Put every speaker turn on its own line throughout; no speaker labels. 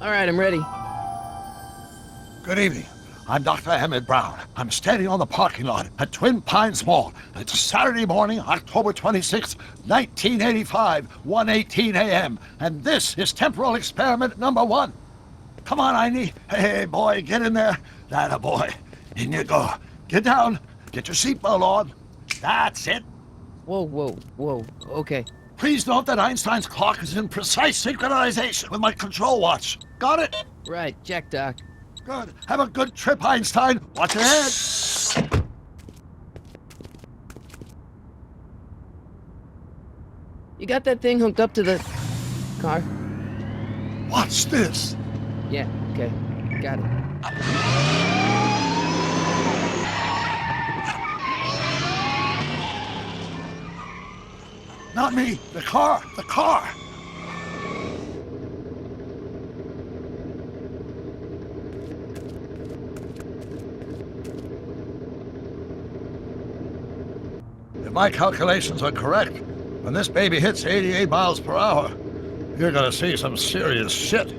All right, I'm ready.
Good evening. I'm Dr. Emmett Brown. I'm standing on the parking lot at Twin Pines Mall. It's Saturday morning, October 26th, 1985, 1:18 a.m. And this is temporal experiment number 1. Come on, Einie. Hey, boy, get in there. That boy. In you go. Get down. Get your seatbelt on. That's it.
Whoa. Okay.
Please note that Einstein's clock is in precise synchronization with my control watch. Got it?
Right, check, Doc.
Good. Have a good trip, Einstein. Watch your head.
You got that thing hooked up to the car?
Watch this.
Yeah, okay. Got it.
Not me. The car. The car. If my calculations are correct, when this baby hits 88 miles per hour, you're gonna see some serious shit.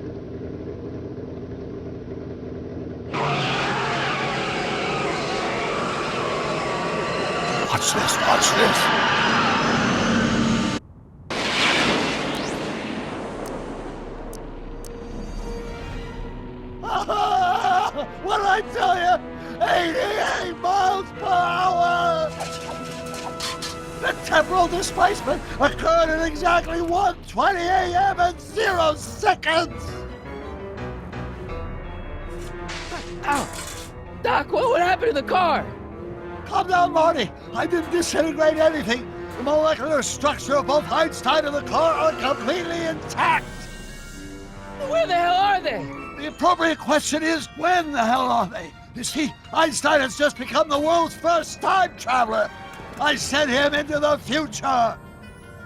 Watch this, watch this. What did I tell you? 88 miles per hour! The temporal displacement occurred at exactly 1:20 a.m. and 0 seconds!
Ow! Doc, what would happen to the car?
Calm down, Marty. I didn't disintegrate anything. The molecular structure of both Einstein and the car are completely intact.
Where the hell are they?
The appropriate question is, when the hell are they? You see, Einstein has just become the world's first time traveler. I sent him into the future.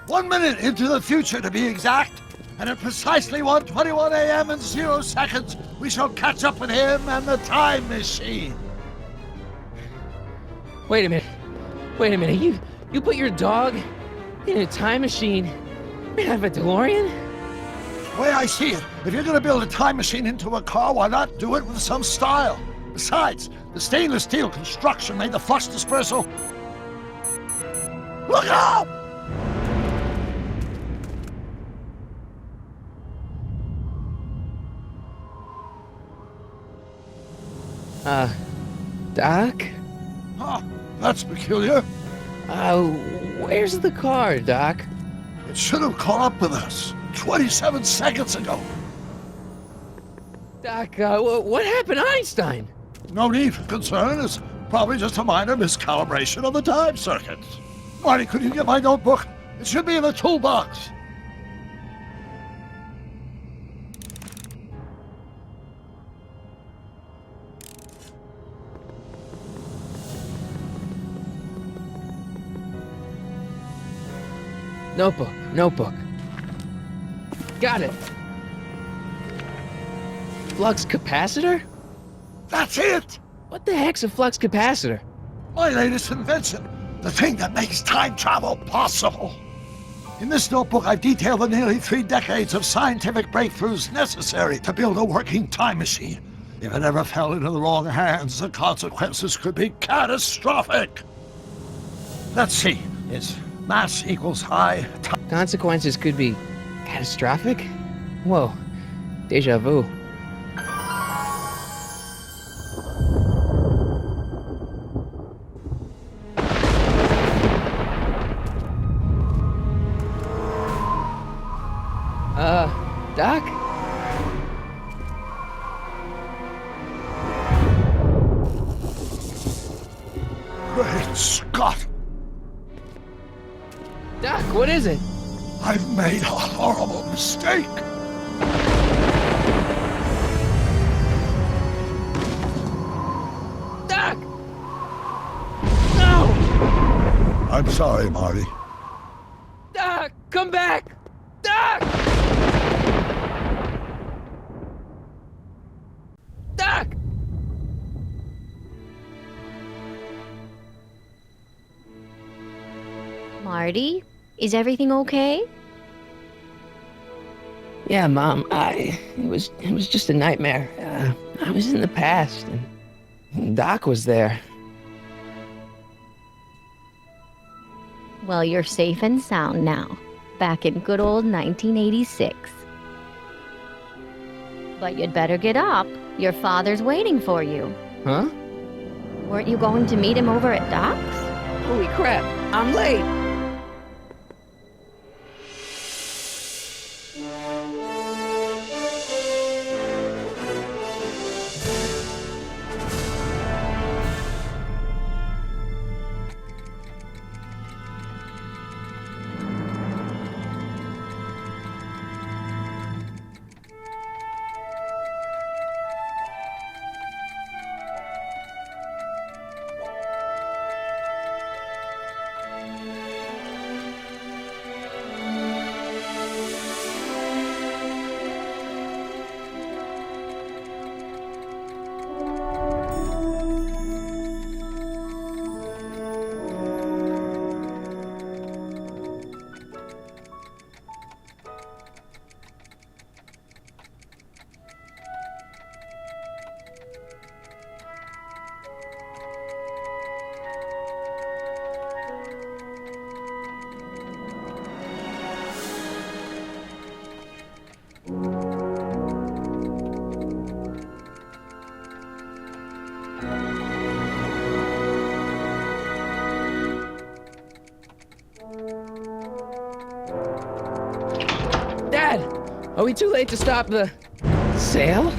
1 minute into the future, to be exact. And at precisely 1:21 a.m. and 0 seconds, we shall catch up with him and the time machine.
Wait a minute. You put your dog in a time machine made out of a DeLorean?
The way I see it, if you're going to build a time machine into a car, why not do it with some style? Besides, the stainless steel construction made the flux dispersal. Look out!
Doc?
Huh, that's peculiar.
Where's the car, Doc?
It should have caught up with us 27 seconds ago.
Doc, what happened to Einstein?
No need for concern. It's probably just a minor miscalibration of the time circuits. Marty, could you get my notebook? It should be in the toolbox.
Notebook. Got it. Flux capacitor?
That's it!
What the heck's a flux capacitor?
My latest invention. The thing that makes time travel possible. In this notebook, I've detailed the nearly 3 decades of scientific breakthroughs necessary to build a working time machine. If it ever fell into the wrong hands, the consequences could be catastrophic. Let's see. It's mass equals I.
Consequences could be catastrophic? Whoa, deja vu. Doc?
Great Scott!
Doc, what is it?
I've made a horrible mistake.
Doc! No!
I'm sorry, Marty.
Doc, come back! Doc! Doc!
Marty, is everything okay?
Yeah, Mom, it was just a nightmare. I was in the past, and Doc was there.
Well, you're safe and sound now, back in good old 1986. But you'd better get up. Your father's waiting for you.
Huh?
Weren't you going to meet him over at Doc's?
Holy crap, I'm late! Dad, are we too late to stop the sale?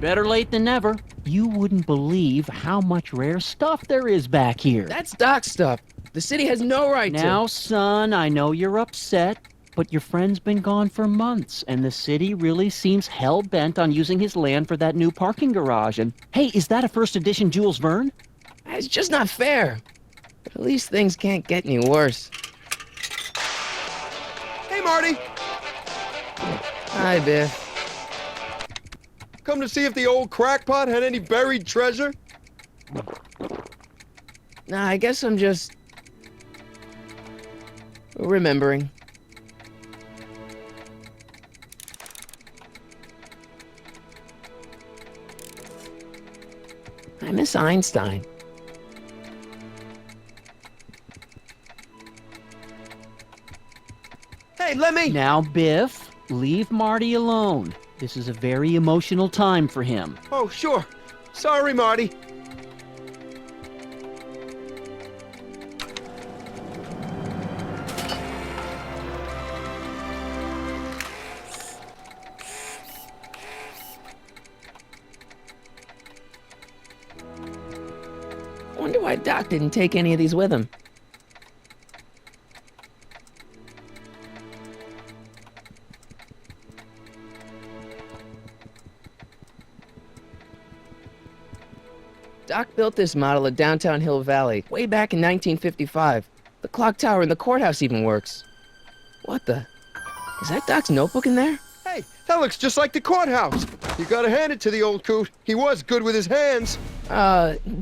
Better late than never. You wouldn't believe how much rare stuff there is back here.
That's Doc stuff. The city has no right to.
Now, son, I know you're upset, but your friend's been gone for months, and the city really seems hell-bent on using his land for that new parking garage. And, hey, is that a first edition Jules Verne?
It's just not fair. But at least things can't get any worse.
Hey, Marty!
Hi, Biff.
Come to see if the old crackpot had any buried treasure?
Nah, I guess I'm just remembering. I miss Einstein.
Hey, let me...
Now, Biff, leave Marty alone. This is a very emotional time for him.
Oh, sure. Sorry, Marty.
I wonder why Doc didn't take any of these with him. Doc built this model of downtown Hill Valley way back in 1955. The clock tower in the courthouse even works. What the? Is that Doc's notebook in there?
Hey, that looks just like the courthouse. You gotta hand it to the old coot. He was good with his hands.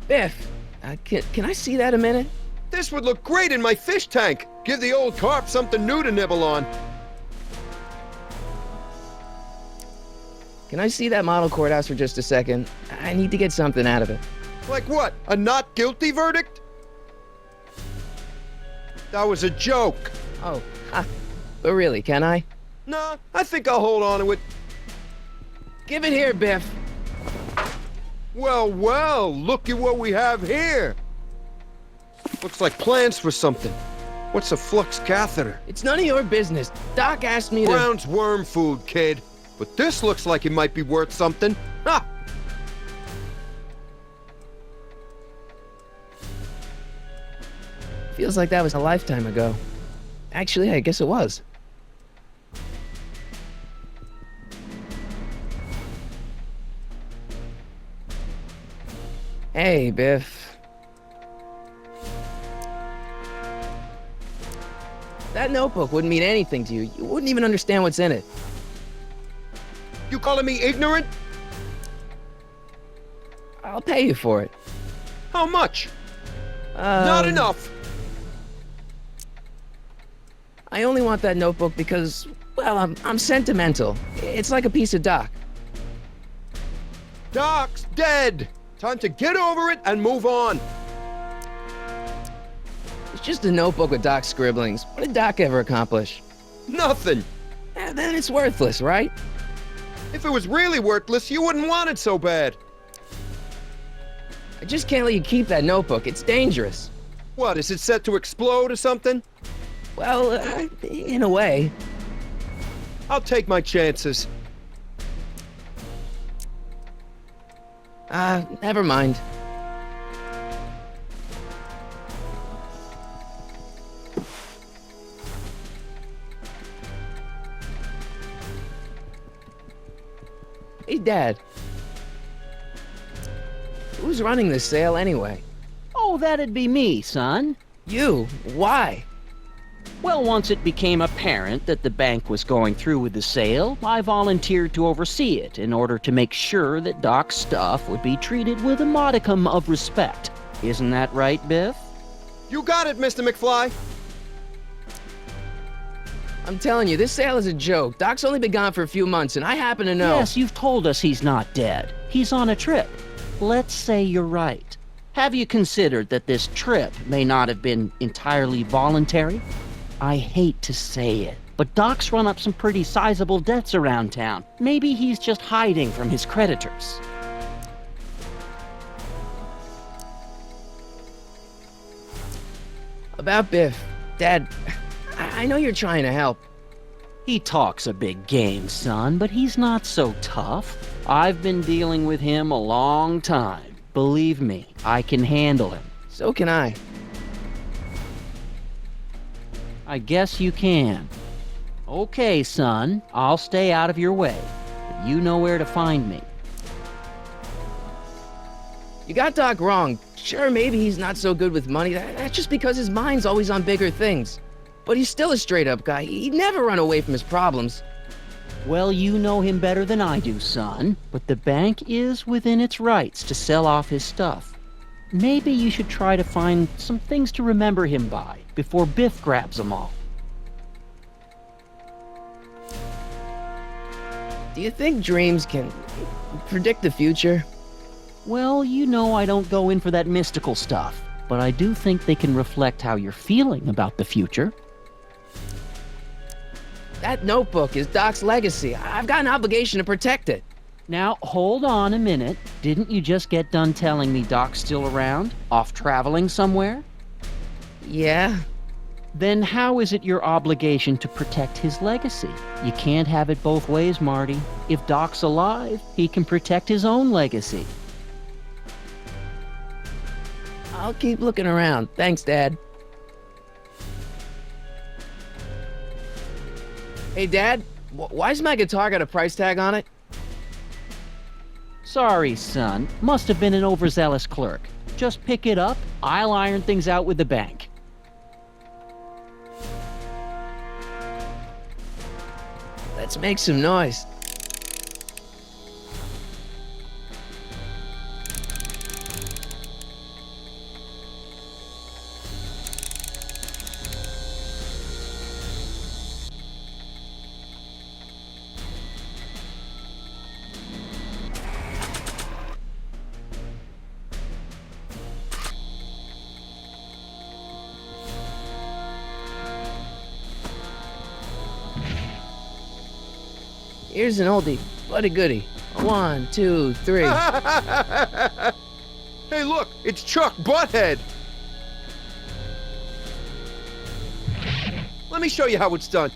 Biff, can I see that a minute?
This would look great in my fish tank. Give the old carp something new to nibble on.
Can I see that model courthouse for just a second? I need to get something out of it.
Like what? A not guilty verdict? That was a joke.
Oh, ha. But really, can I?
Nah, I think I'll hold on to it.
Give it here, Biff.
Well, well, look at what we have here. Looks like plans for something. What's a flux catheter?
It's none of your business. Doc asked me to...
Brown's worm food, kid. But this looks like it might be worth something. Ha!
Feels like that was a lifetime ago. Actually, I guess it was. Hey, Biff. That notebook wouldn't mean anything to you. You wouldn't even understand what's in it.
You calling me ignorant?
I'll pay you for it.
How much? Not enough.
I only want that notebook because, well, I'm sentimental. It's like a piece of Doc.
Doc's dead! Time to get over it and move on.
It's just a notebook with Doc's scribblings. What did Doc ever accomplish?
Nothing.
Then it's worthless, right?
If it was really worthless, you wouldn't want it so bad.
I just can't let you keep that notebook. It's dangerous.
What, is it set to explode or something?
Well, in a way.
I'll take my chances.
Never mind. Hey, Dad. Who's running this sale anyway?
Oh, that'd be me, son.
You? Why?
Well, once it became apparent that the bank was going through with the sale, I volunteered to oversee it in order to make sure that Doc's stuff would be treated with a modicum of respect. Isn't that right, Biff?
You got it, Mr. McFly.
I'm telling you, this sale is a joke. Doc's only been gone for a few months, and I happen to know.
Yes, you've told us he's not dead. He's on a trip. Let's say you're right. Have you considered that this trip may not have been entirely voluntary? I hate to say it, but Doc's run up some pretty sizable debts around town. Maybe he's just hiding from his creditors.
About Biff, Dad, I know you're trying to help.
He talks a big game, son, but he's not so tough. I've been dealing with him a long time. Believe me, I can handle him.
So can I.
I guess you can. Okay, son, I'll stay out of your way, but you know where to find me.
You got Doc wrong. Sure, maybe he's not so good with money. That's just because his mind's always on bigger things. But he's still a straight-up guy. He'd never run away from his problems.
Well, you know him better than I do, son, but the bank is within its rights to sell off his stuff. Maybe you should try to find some things to remember him by before Biff grabs them all.
Do you think dreams can predict the future?
Well, you know I don't go in for that mystical stuff, but I do think they can reflect how you're feeling about the future.
That notebook is Doc's legacy. I've got an obligation to protect it.
Now, hold on a minute. Didn't you just get done telling me Doc's still around? Off traveling somewhere?
Yeah?
Then how is it your obligation to protect his legacy? You can't have it both ways, Marty. If Doc's alive, he can protect his own legacy.
I'll keep looking around. Thanks, Dad. Hey, Dad, why's my guitar got a price tag on it?
Sorry, son. Must have been an overzealous clerk. Just pick it up. I'll iron things out with the bank.
Let's make some noise. Here's an oldie, but a goodie. 1, 2, 3.
Hey, look, it's Chuck Butthead. Let me show you how it's done.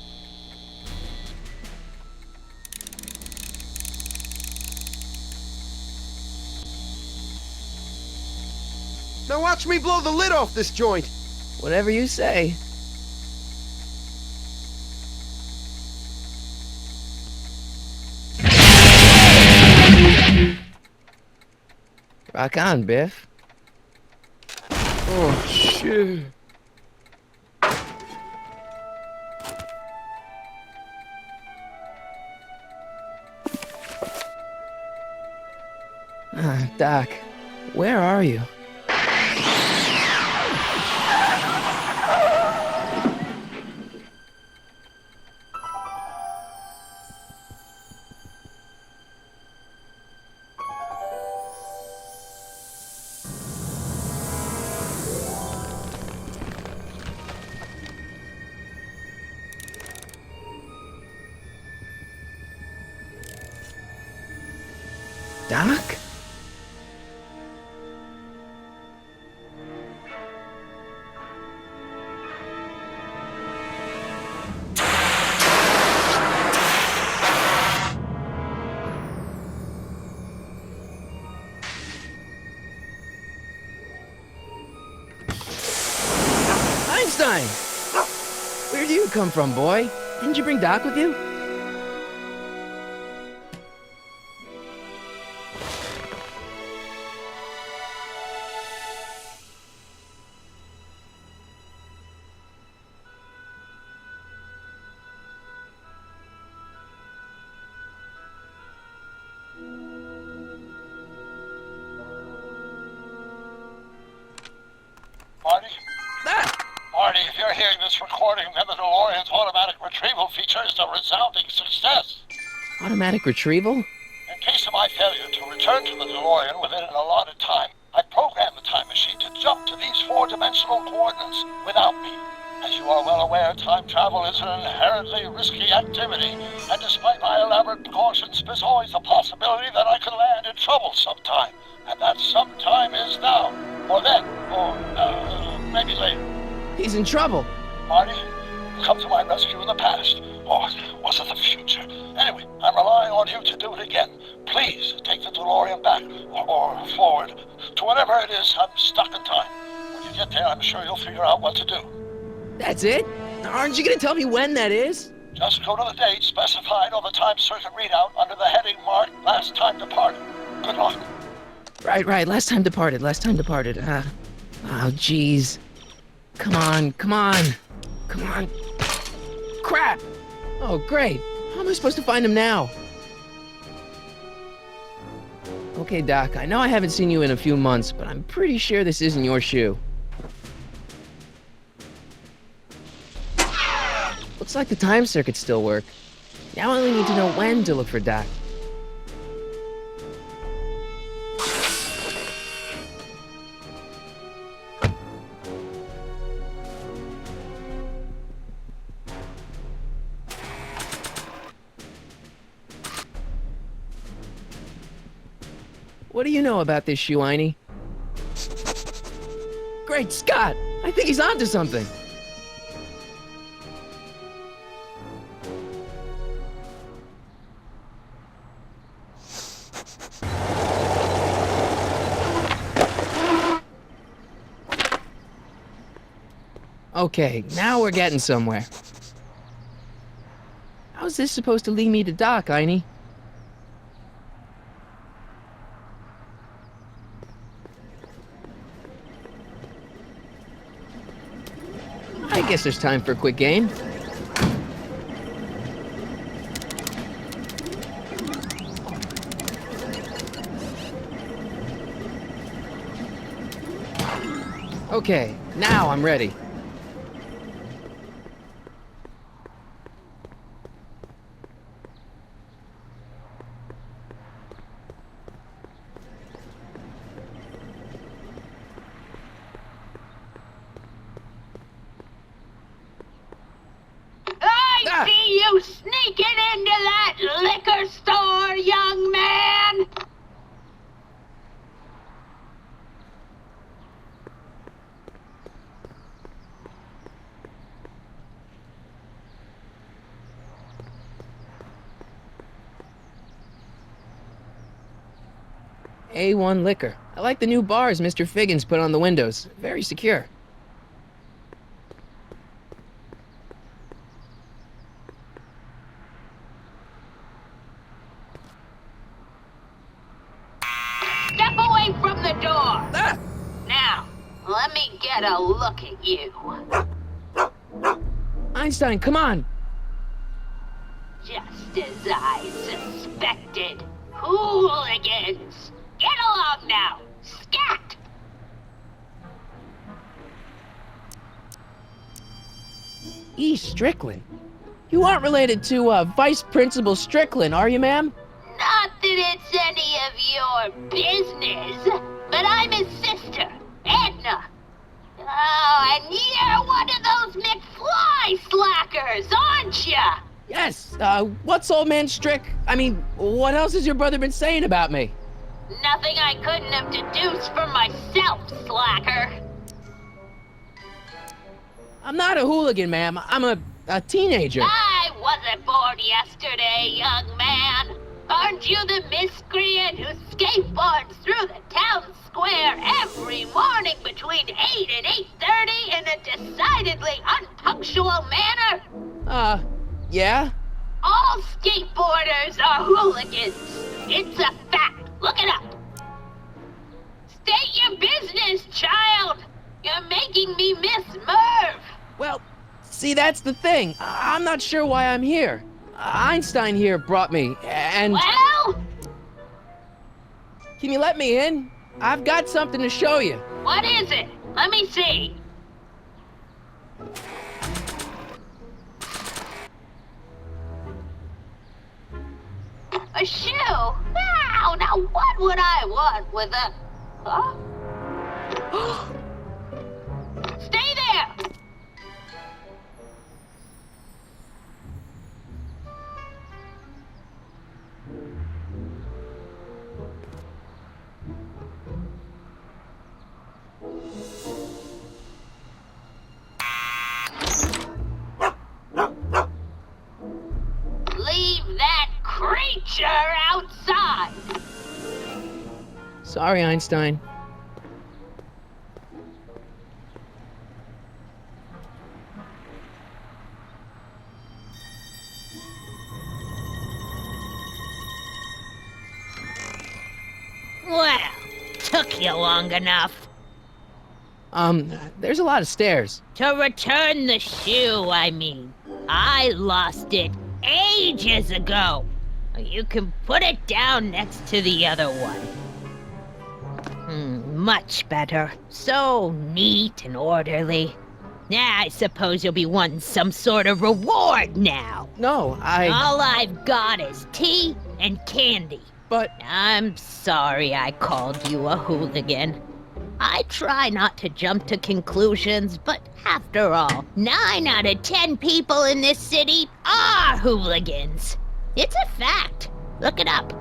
Now watch me blow the lid off this joint.
Whatever you say. Rock on, Biff.
Oh, shit.
Doc, where are you? Doc? Einstein! Where do you come from, boy? Didn't you bring Doc with you?
Marty?
Ah!
Marty, if you're hearing this recording, then the DeLorean's automatic retrieval feature is a resounding success.
Automatic retrieval?
In case of my failure to return to the DeLorean within an allotted time, I programmed the time machine to jump to these four-dimensional coordinates without me. As you are well aware, time travel is an inherently risky activity, and despite my elaborate precautions, there's always the possibility that I could land in trouble sometime. And that sometime is now, or then, or maybe later.
He's in trouble.
Marty, you've come to my rescue in the past, or was it the future? Anyway, I'm relying on you to do it again. Please take the DeLorean back, or forward, to whatever it is I'm stuck in time. When you get there, I'm sure you'll figure out what to do.
That's it? Aren't you gonna tell me when that is?
Just go to the date specified on the time circuit readout under the heading marked Last Time Departed. Good luck.
Right. Last time departed. Oh, jeez. Come on. Crap! Oh, great. How am I supposed to find him now? Okay, Doc, I know I haven't seen you in a few months, but I'm pretty sure this isn't your shoe. Looks like the time circuits still work. Now I only need to know when to look for Doc. What do you know about this shoe, Einie? Great Scott! I think he's onto something! Okay, now we're getting somewhere. How's this supposed to lead me to Doc, Einie? I guess there's time for a quick game. Okay, now I'm ready.
I see you sneaking into that liquor store, young man!
A1 liquor. I like the new bars Mr. Figgins put on the windows. Very secure.
Step away from the door!
Ah!
Now, let me get a look at you.
Einstein, come on!
Just as I suspected. Hooligans! Get along now! Scat!
E. Strickland. You aren't related to, Vice Principal Strickland, are you, ma'am?
Not that it's any of your business, but I'm his sister, Edna. Oh, and you're one of those McFly slackers, aren't ya?
Yes, what's old man Strick? I mean, what else has your brother been saying about me?
Nothing I couldn't have deduced for myself, slacker.
I'm not a hooligan, ma'am. I'm a teenager.
I wasn't born yesterday, young man. Aren't you the miscreant who skateboards through the town square every morning between 8 and 8:30 in a decidedly unpunctual manner?
Yeah?
All skateboarders are hooligans. It's a fact. Look it up. State your business, child. You're making me miss Merv.
Well, see, that's the thing. I'm not sure why I'm here. Einstein here brought me, and...
Well,
Can you let me in? I've got something to show you.
what is it? Let me see. A shoe? Wow, now what would I want with a... Huh? Stay there! Leave that creature outside!
Sorry, Einstein.
Well, took you long enough.
There's a lot of stairs.
To return the shoe, I mean. I lost it ages ago. You can put it down next to the other one. Much better. So neat and orderly. I suppose you'll be wanting some sort of reward now.
No,
All I've got is tea and candy.
But...
I'm sorry I called you a hooligan. I try not to jump to conclusions, but after all, 9 out of 10 people in this city are hooligans. It's a fact. Look it up.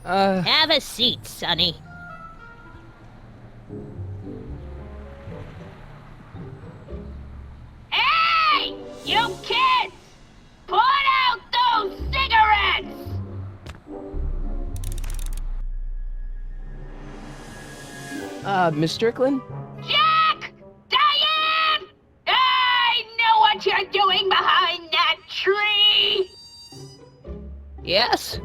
Have a seat, Sonny. Hey! You kids! Put out those cigarettes!
Miss Strickland?
Jack! Diane! I know what you're doing behind that tree!
Yes?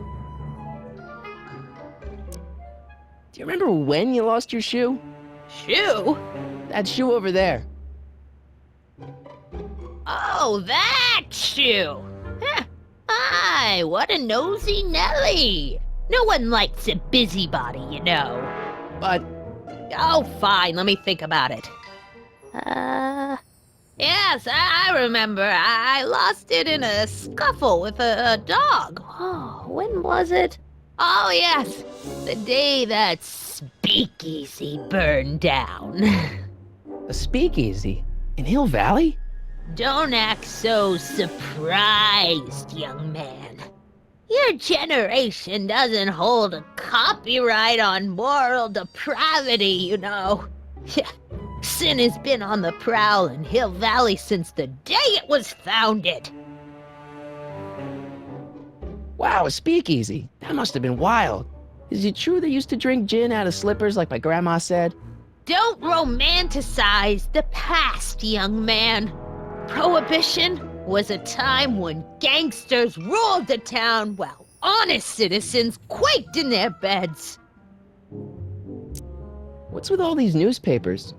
Do you remember when you lost your shoe?
Shoe?
That shoe over there.
Oh, that shoe! Huh. Aye, what a nosy Nelly! No one likes a busybody, you know.
But...
Oh, fine, let me think about it. Yes, I remember. I lost it in a scuffle with a dog. Oh, when was it? Oh, yes, the day that speakeasy burned down.
A speakeasy? In Hill Valley?
Don't act so surprised, young man. Your generation doesn't hold a copyright on moral depravity, you know. Sin has been on the prowl in Hill Valley since the day it was founded.
Wow, a speakeasy. That must have been wild. Is it true they used to drink gin out of slippers like my grandma said?
Don't romanticize the past, young man. Prohibition was a time when gangsters ruled the town while honest citizens quaked in their beds.
What's with all these newspapers?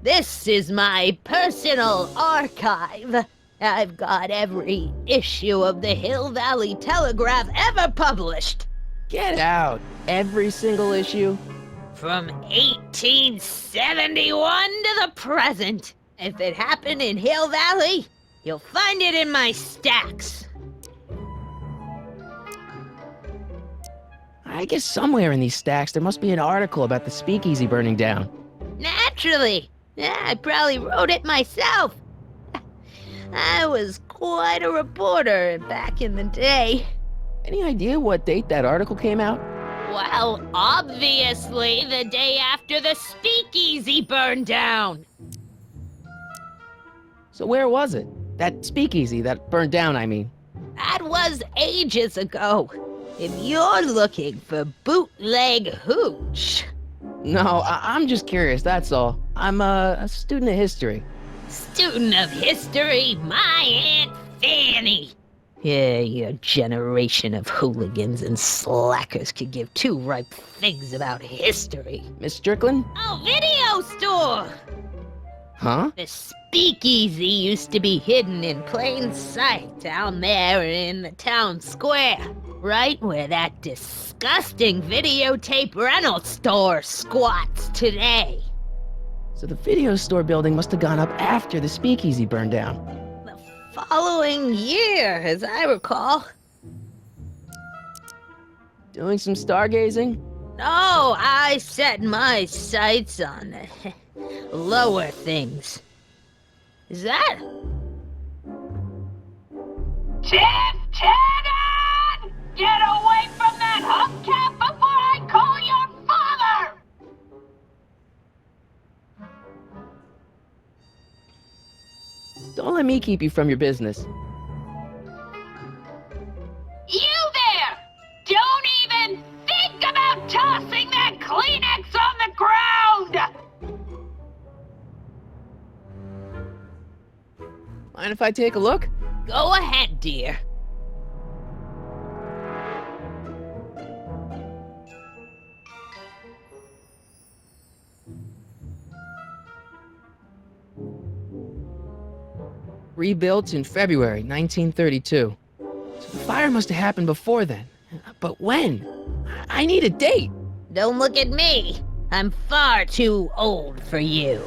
This is my personal archive. I've got every issue of the Hill Valley Telegraph ever published.
Get out. Every single issue?
From 1871 to the present. If it happened in Hill Valley, you'll find it in my stacks.
I guess somewhere in these stacks there must be an article about the speakeasy burning down.
Naturally. I probably wrote it myself. I was quite a reporter back in the day.
Any idea what date that article came out?
Well, obviously the day after the speakeasy burned down.
So where was it? That speakeasy that burned down, I mean.
That was ages ago. If you're looking for bootleg hooch.
No, I'm just curious, that's all. I'm a student of history.
Student of history, my Aunt Fanny. Yeah, your generation of hooligans and slackers could give two ripe figs about history.
Miss Strickland?
Oh, video store!
Huh?
The speakeasy used to be hidden in plain sight down there in the town square, right where that disgusting videotape rental store squats today.
So the video store building must have gone up after the speakeasy burned down.
The following year, as I recall.
Doing some stargazing?
No, I set my sights on the lower things. Is that? Tennon! Get away from that hubcap before I call your father!
Don't let me keep you from your business.
You there! Don't even think about tossing that Kleenex on the ground!
Mind if I take a look?
Go ahead, dear.
Rebuilt in February 1932. So the fire must have happened before then. But when? I need a date.
Don't look at me. I'm far too old for you.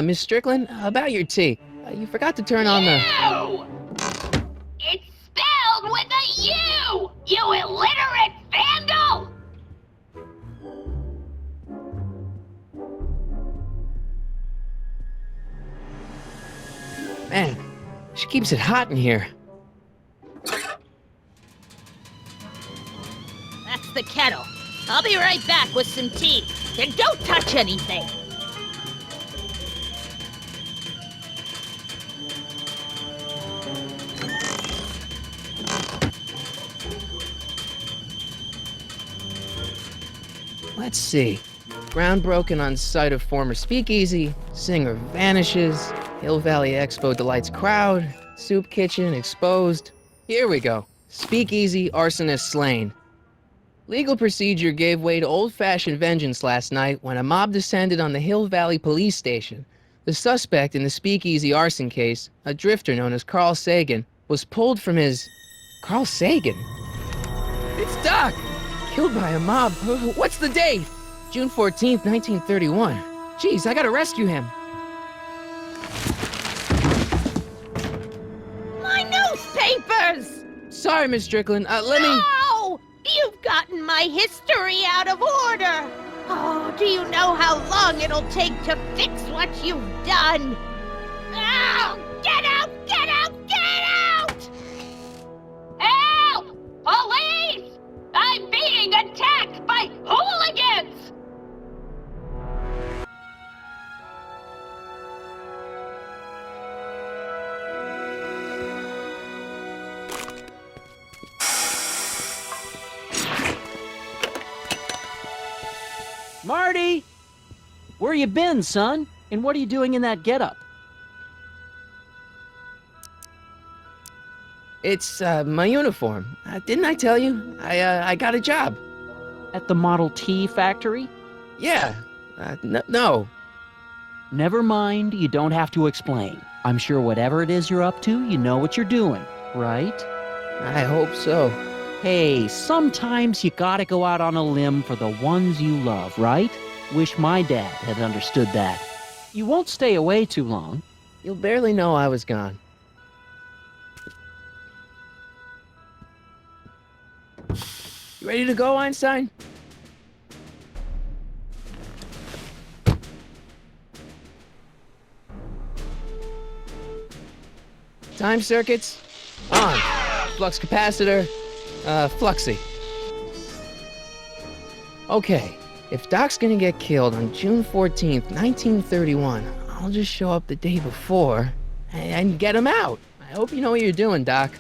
Miss Strickland, about your tea. You forgot to turn on the...
You! It's spelled with a U! You illiterate vandal!
Man, she keeps it hot in here.
That's the kettle. I'll be right back with some tea. And don't touch anything!
Let's see. Ground broken on site of former speakeasy, singer vanishes, Hill Valley Expo delights crowd, soup kitchen exposed. Here we go. Speakeasy arsonist slain. Legal procedure gave way to old-fashioned vengeance last night when a mob descended on the Hill Valley police station. The suspect in the speakeasy arson case, a drifter known as Carl Sagan, was pulled from his... Carl Sagan? It's Doc! Killed by a mob. What's the date? June 14th, 1931. Jeez, I gotta rescue him.
My newspapers!
Sorry, Miss Strickland. Let me...
No! You've gotten my history out of order! Oh, do you know how long it'll take to fix what you've done? Oh, get out! Get out! Get out! Help! Police! I'm being attacked by hooligans!
Marty! Where you been, son? And what are you doing in that getup?
It's, my uniform. Didn't I tell you? I got a job.
At the Model T factory?
Yeah. No.
Never mind, you don't have to explain. I'm sure whatever it is you're up to, you know what you're doing, right?
I hope so.
Hey, sometimes you gotta go out on a limb for the ones you love, right? Wish my dad had understood that. You won't stay away too long.
You'll barely know I was gone. You ready to go, Einstein? Time circuits, on. Flux capacitor, fluxy. Okay, if Doc's gonna get killed on June 14th, 1931, I'll just show up the day before and get him out. I hope you know what you're doing, Doc.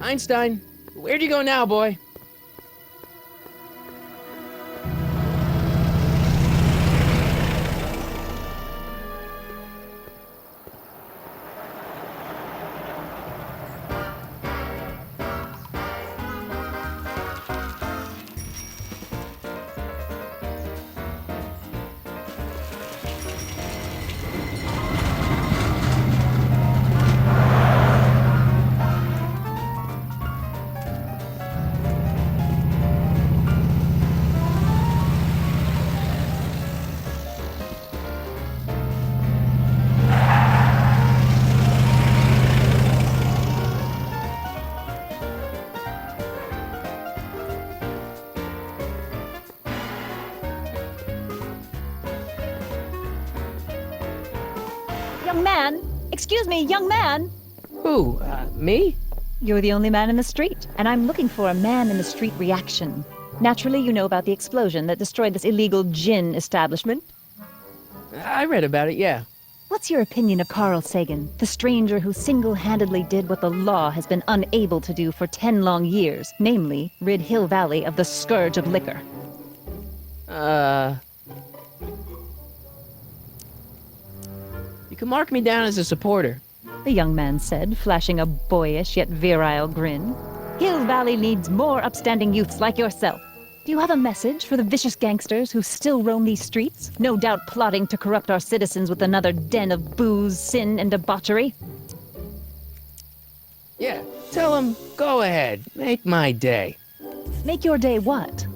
Einstein, where'd you go now, boy?
Young man! Excuse me, young man!
Who, me?
You're the only man in the street, and I'm looking for a man-in-the-street reaction. Naturally, you know about the explosion that destroyed this illegal gin establishment.
I read about it, yeah.
What's your opinion of Carl Sagan, the stranger who single-handedly did what the law has been unable to do for 10 long years, namely, rid Hill Valley of the scourge of liquor?
You can mark me down as a supporter.
The young man said, flashing a boyish yet virile grin. Hill Valley needs more upstanding youths like yourself. Do you have a message for the vicious gangsters who still roam these streets, no doubt plotting to corrupt our citizens with another den of booze, sin, and debauchery?
Yeah, tell him, go ahead, make my day.
Make your day what?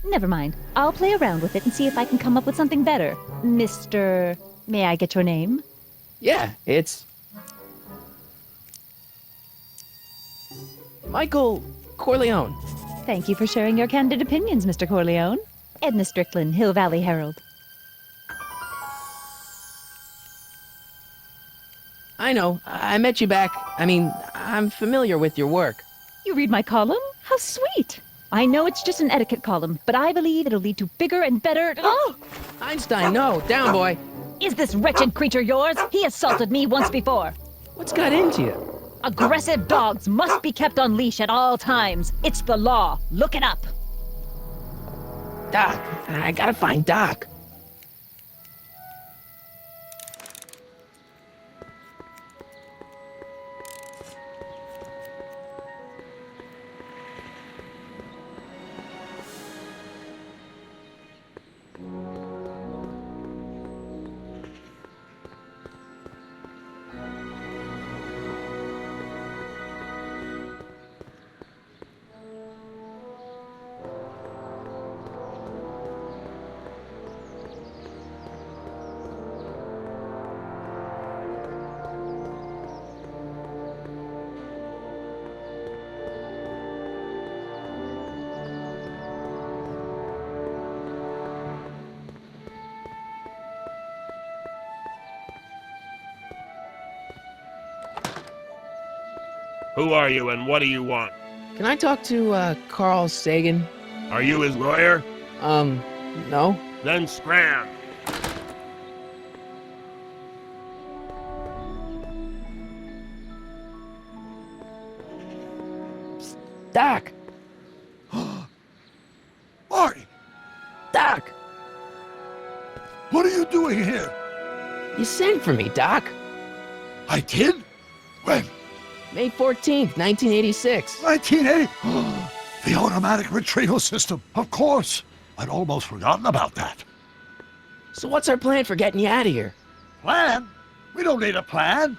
Never mind. I'll play around with it and see if I can come up with something better. Mr. May I get your name?
Yeah, it's... Michael Corleone.
Thank you for sharing your candid opinions, Mr. Corleone. Edna Strickland, Hill Valley Herald.
I know, I met you back. I mean, I'm familiar with your work.
You read my column? How sweet! I know it's just an etiquette column, but I believe it'll lead to bigger and better... Oh!
Einstein, no. Down, boy.
Is this wretched creature yours? He assaulted me once before.
What's got into you?
Aggressive dogs must be kept on leash at all times. It's the law. Look it up.
Doc. I gotta find Doc.
Who are you and what do you want?
Can I talk to, Carl Sagan?
Are you his lawyer?
No.
Then scram.
Doc!
Marty,
Doc!
what are you doing here?
You sent for me, Doc.
I did? When?
May 14th, 1986.
1980? The automatic retrieval system, of course. I'd almost forgotten about that.
So what's our plan for getting you out of here?
Plan? We don't need a plan.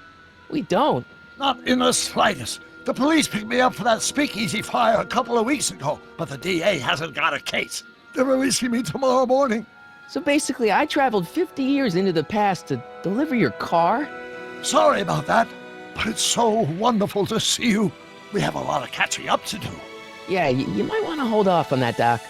We don't.
Not in the slightest. The police picked me up for that speakeasy fire a couple of weeks ago, but the DA hasn't got a case. They're releasing me tomorrow morning.
So basically, I traveled 50 years into the past to deliver your car?
Sorry about that, but it's so wonderful to see you. We have a lot of catching up to do.
Yeah, you might want to hold off on that, Doc.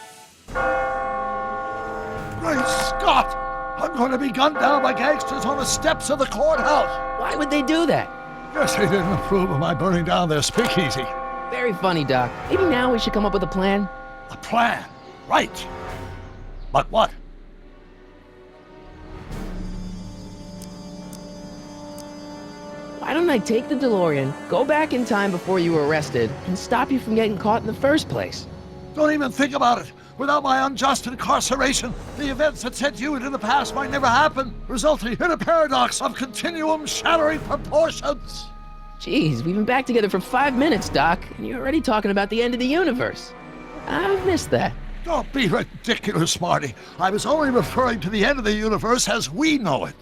Great Scott! I'm going to be gunned down by gangsters on the steps of the courthouse.
Why would they do that?
Guess they didn't approve of my burning down their speakeasy.
Very funny, Doc. Maybe now we should come up with a plan?
A plan, right. But what?
Why don't I take the DeLorean, go back in time before you were arrested, and stop you from getting caught in the first place?
Don't even think about it. Without my unjust incarceration, the events that sent you into the past might never happen, resulting in a paradox of continuum shattering proportions.
Jeez, we've been back together for 5 minutes, Doc, and you're already talking about the end of the universe. I've missed that.
Don't be ridiculous, Marty. I was only referring to the end of the universe as we know it.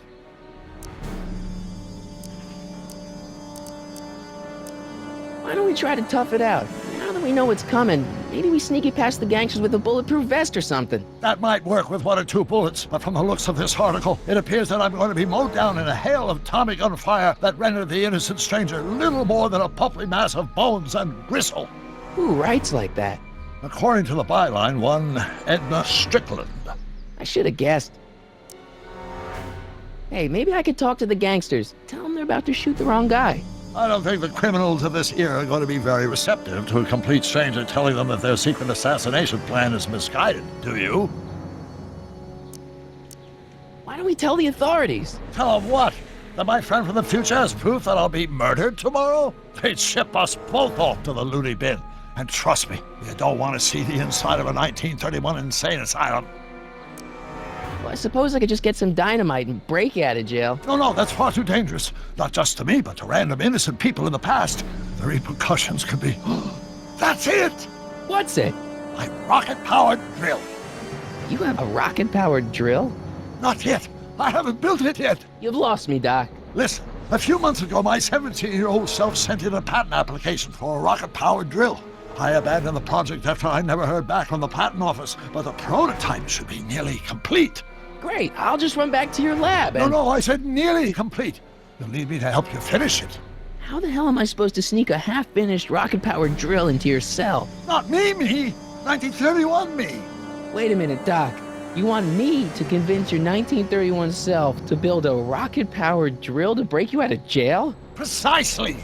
Why don't we try to tough it out? Now that we know what's coming, maybe we sneak it past the gangsters with a bulletproof vest or something.
That might work with 1 or 2 bullets, but from the looks of this article, it appears that I'm going to be mowed down in a hail of Tommy gunfire that rendered the innocent stranger little more than a pulpy mass of bones and gristle.
Who writes like that?
According to the byline, one Edna Strickland.
I should have guessed. Hey, maybe I could talk to the gangsters. Tell them they're about to shoot the wrong guy.
I don't think the criminals of this era are going to be very receptive to a complete stranger telling them that their secret assassination plan is misguided, do you?
Why don't we tell the authorities?
Tell them what? That my friend from the future has proof that I'll be murdered tomorrow? They'd ship us both off to the loony bin. And trust me, you don't want to see the inside of a 1931 insane asylum.
Well, I suppose I could just get some dynamite and break you out of jail.
No, that's far too dangerous. Not just to me, but to random innocent people in the past. The repercussions could be... That's it!
What's it?
My rocket-powered drill.
You have a rocket-powered drill?
Not yet. I haven't built it yet.
You've lost me, Doc.
Listen, a few months ago, my 17-year-old self sent in a patent application for a rocket-powered drill. I abandoned the project after I never heard back from the patent office, but the prototype should be nearly complete.
Great, I'll just run back to your lab and...
No, I said nearly complete. You'll need me to help you finish it.
How the hell am I supposed to sneak a half-finished rocket-powered drill into your cell?
Not me. 1931 me.
Wait a minute, Doc. You want me to convince your 1931 self to build a rocket-powered drill to break you out of jail?
Precisely.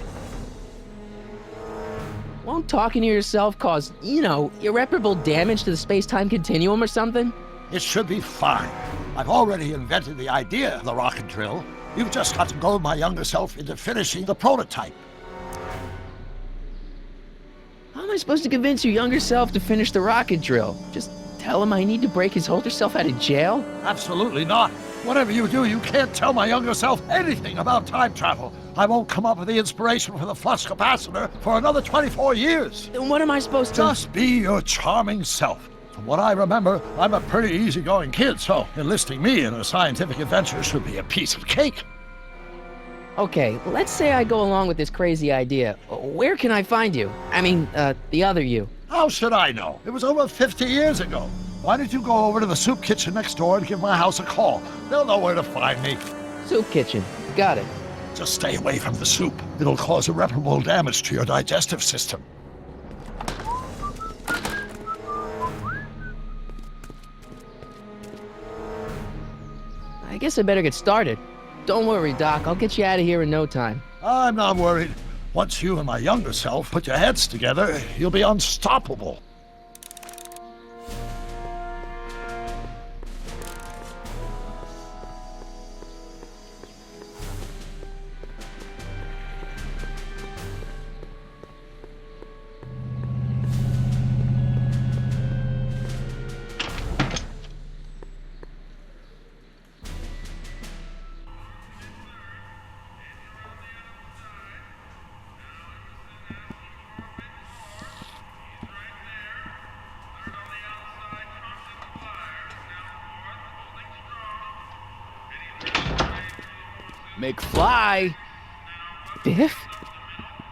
Won't talking to yourself cause, irreparable damage to the space-time continuum or something?
It should be fine. I've already invented the idea of the rocket drill. You've just got to goad my younger self into finishing the prototype.
How am I supposed to convince your younger self to finish the rocket drill? Just tell him I need to break his older self out of jail?
Absolutely not. Whatever you do, you can't tell my younger self anything about time travel. I won't come up with the inspiration for the flux capacitor for another 24 years.
Then what am I supposed to...
Just be your charming self. From what I remember, I'm a pretty easygoing kid, so enlisting me in a scientific adventure should be a piece of cake.
Okay, let's say I go along with this crazy idea. Where can I find you? I mean, the other you.
How should I know? It was over 50 years ago. Why don't you go over to the soup kitchen next door and give my house a call? They'll know where to find me.
Soup kitchen. Got it.
Just stay away from the soup. It'll cause irreparable damage to your digestive system.
I guess I better get started. Don't worry, Doc. I'll get you out of here in no time.
I'm not worried. Once you and my younger self put your heads together, you'll be unstoppable.
McFly!
Biff?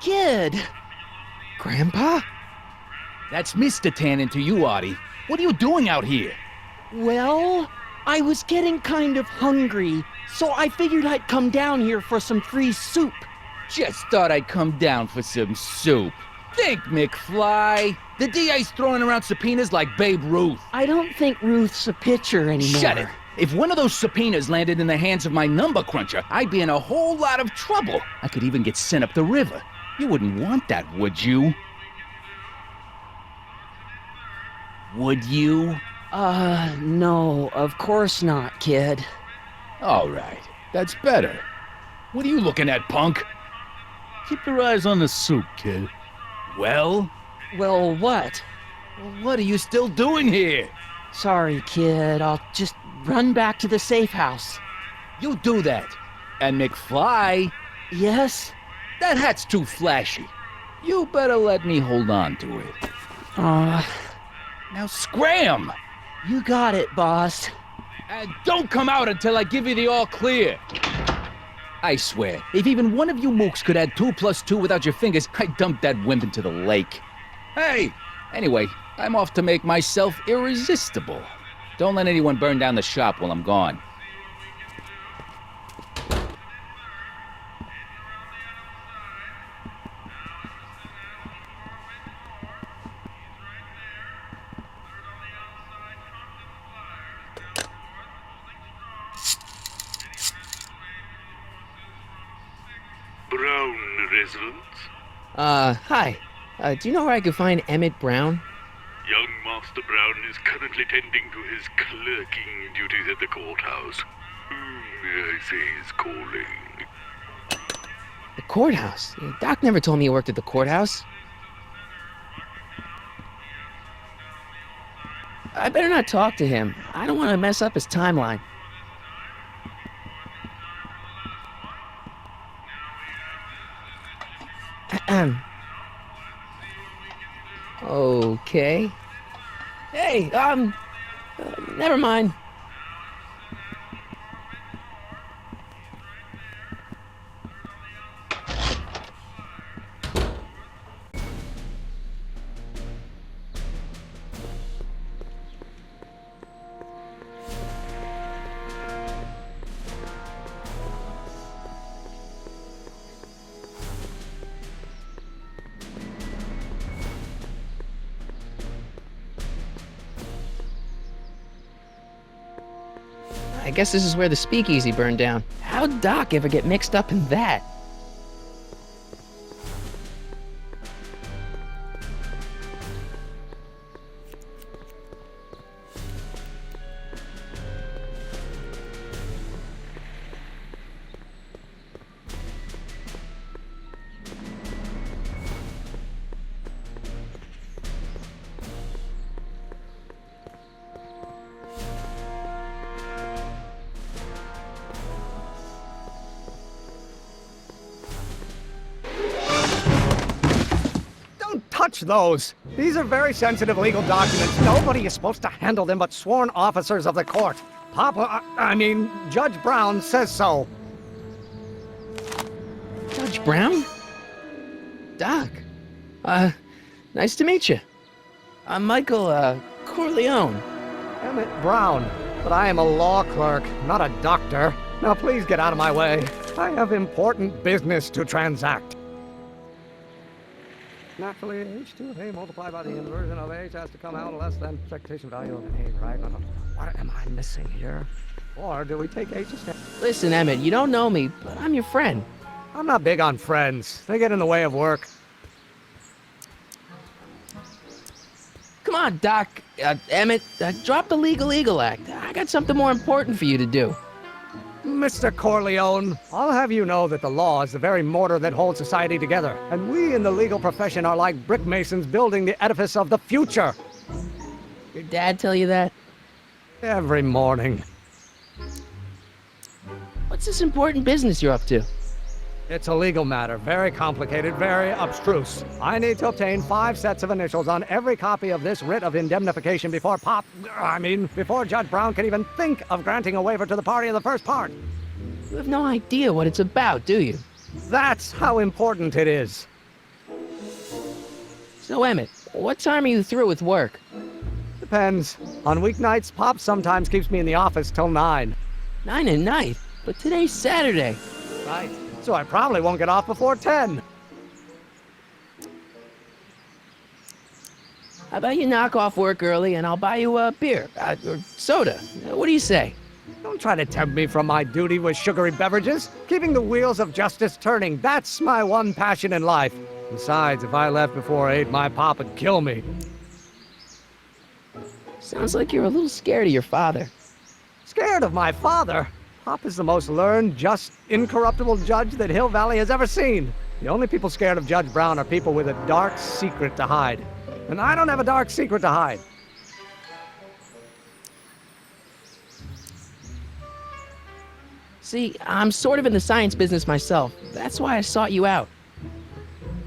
Kid!
Grandpa?
That's Mr. Tannen to you, Artie. What are you doing out here?
Well, I was getting kind of hungry, so I figured I'd come down here for some free soup.
Just thought I'd come down for some soup. Think, McFly. The DA's throwing around subpoenas like Babe Ruth.
I don't think Ruth's a pitcher anymore.
Shut it! If one of those subpoenas landed in the hands of my number cruncher, I'd be in a whole lot of trouble. I could even get sent up the river. You wouldn't want that, would you? Would you?
No, of course not, kid.
All right, that's better. What are you looking at, punk? Keep your eyes on the soup, kid. Well,
Well, what?
what are you still doing here?
Sorry, kid. I'll just run back to the safe house.
You do that. And McFly,
Yes?
that hat's too flashy. You better let me hold on to it. Now scram!
You got it, boss.
And don't come out until I give you the all clear. I swear, if even one of you mooks could add 2 + 2 without your fingers, I'd dump that wimp into the lake. Hey! Anyway, I'm off to make myself irresistible. Don't let anyone burn down the shop while I'm gone.
Brown residence.
Hi. Do you know where I could find Emmett Brown?
Young Master Brown is currently tending to his clerking duties at the courthouse. Whom may I say is calling?
The courthouse? Doc never told me he worked at the courthouse. I better not talk to him. I don't want to mess up his timeline. Okay. Hey, never mind. I guess this is where the speakeasy burned down. How'd Doc ever get mixed up in that?
touch those. These are very sensitive legal documents. Nobody is supposed to handle them but sworn officers of the court. Judge Brown says so.
Judge Brown? Doc. Nice to meet you. I'm Michael, Corleone.
Emmett Brown. But I am a law clerk, not a doctor. Now please get out of my way. I have important business to transact. Naturally, H2A multiplied by the inversion of H has to come out less than expectation value of A, right? No. What am I missing here? Or do we take H as standard?
Listen, Emmett, you don't know me, but I'm your friend.
I'm not big on friends. They get in the way of work.
Come on, Doc. Emmett, drop the Legal Eagle Act. I got something more important for you to do.
Mr. Corleone, I'll have you know that the law is the very mortar that holds society together, and we in the legal profession are like brick masons building the edifice of the future.
Your dad tell you that?
Every morning.
What's this important business you're up to?
It's a legal matter, very complicated, very abstruse. I need to obtain 5 sets of initials on every copy of this writ of indemnification before Judge Brown can even think of granting a waiver to the party in the first part.
You have no idea what it's about, do you?
That's how important it is.
So, Emmett, what time are you through with work?
Depends. On weeknights, Pop sometimes keeps me in the office till 9.
9 at night? But today's Saturday.
Right. So I probably won't get off before 10.
How about you knock off work early and I'll buy you a beer, or soda. What do you say?
Don't try to tempt me from my duty with sugary beverages. Keeping the wheels of justice turning, that's my one passion in life. Besides, if I left before 8, my pop would kill me.
Sounds like you're a little scared of your father.
Scared of my father? Pop is the most learned, just, incorruptible judge that Hill Valley has ever seen. The only people scared of Judge Brown are people with a dark secret to hide. And I don't have a dark secret to hide.
See, I'm sort of in the science business myself. That's why I sought you out.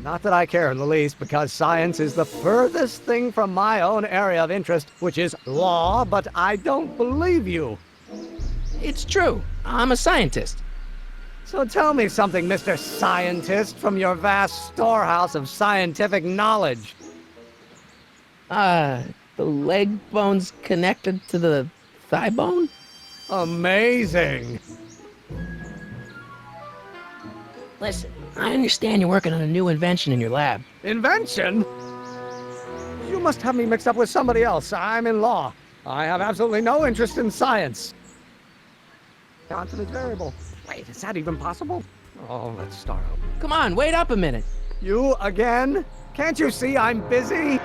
Not that I care in the least, because science is the furthest thing from my own area of interest, which is law, but I don't believe you.
It's true. I'm a scientist.
So tell me something, Mr. Scientist, from your vast storehouse of scientific knowledge.
The leg bone's connected to the thigh bone?
Amazing.
Listen, I understand you're working on a new invention in your lab.
Invention? You must have me mixed up with somebody else. I'm in law. I have absolutely no interest in science. Constant variable. Wait, is that even possible? Oh, let's start over.
Come on, wait up a minute.
You again? Can't you see I'm busy?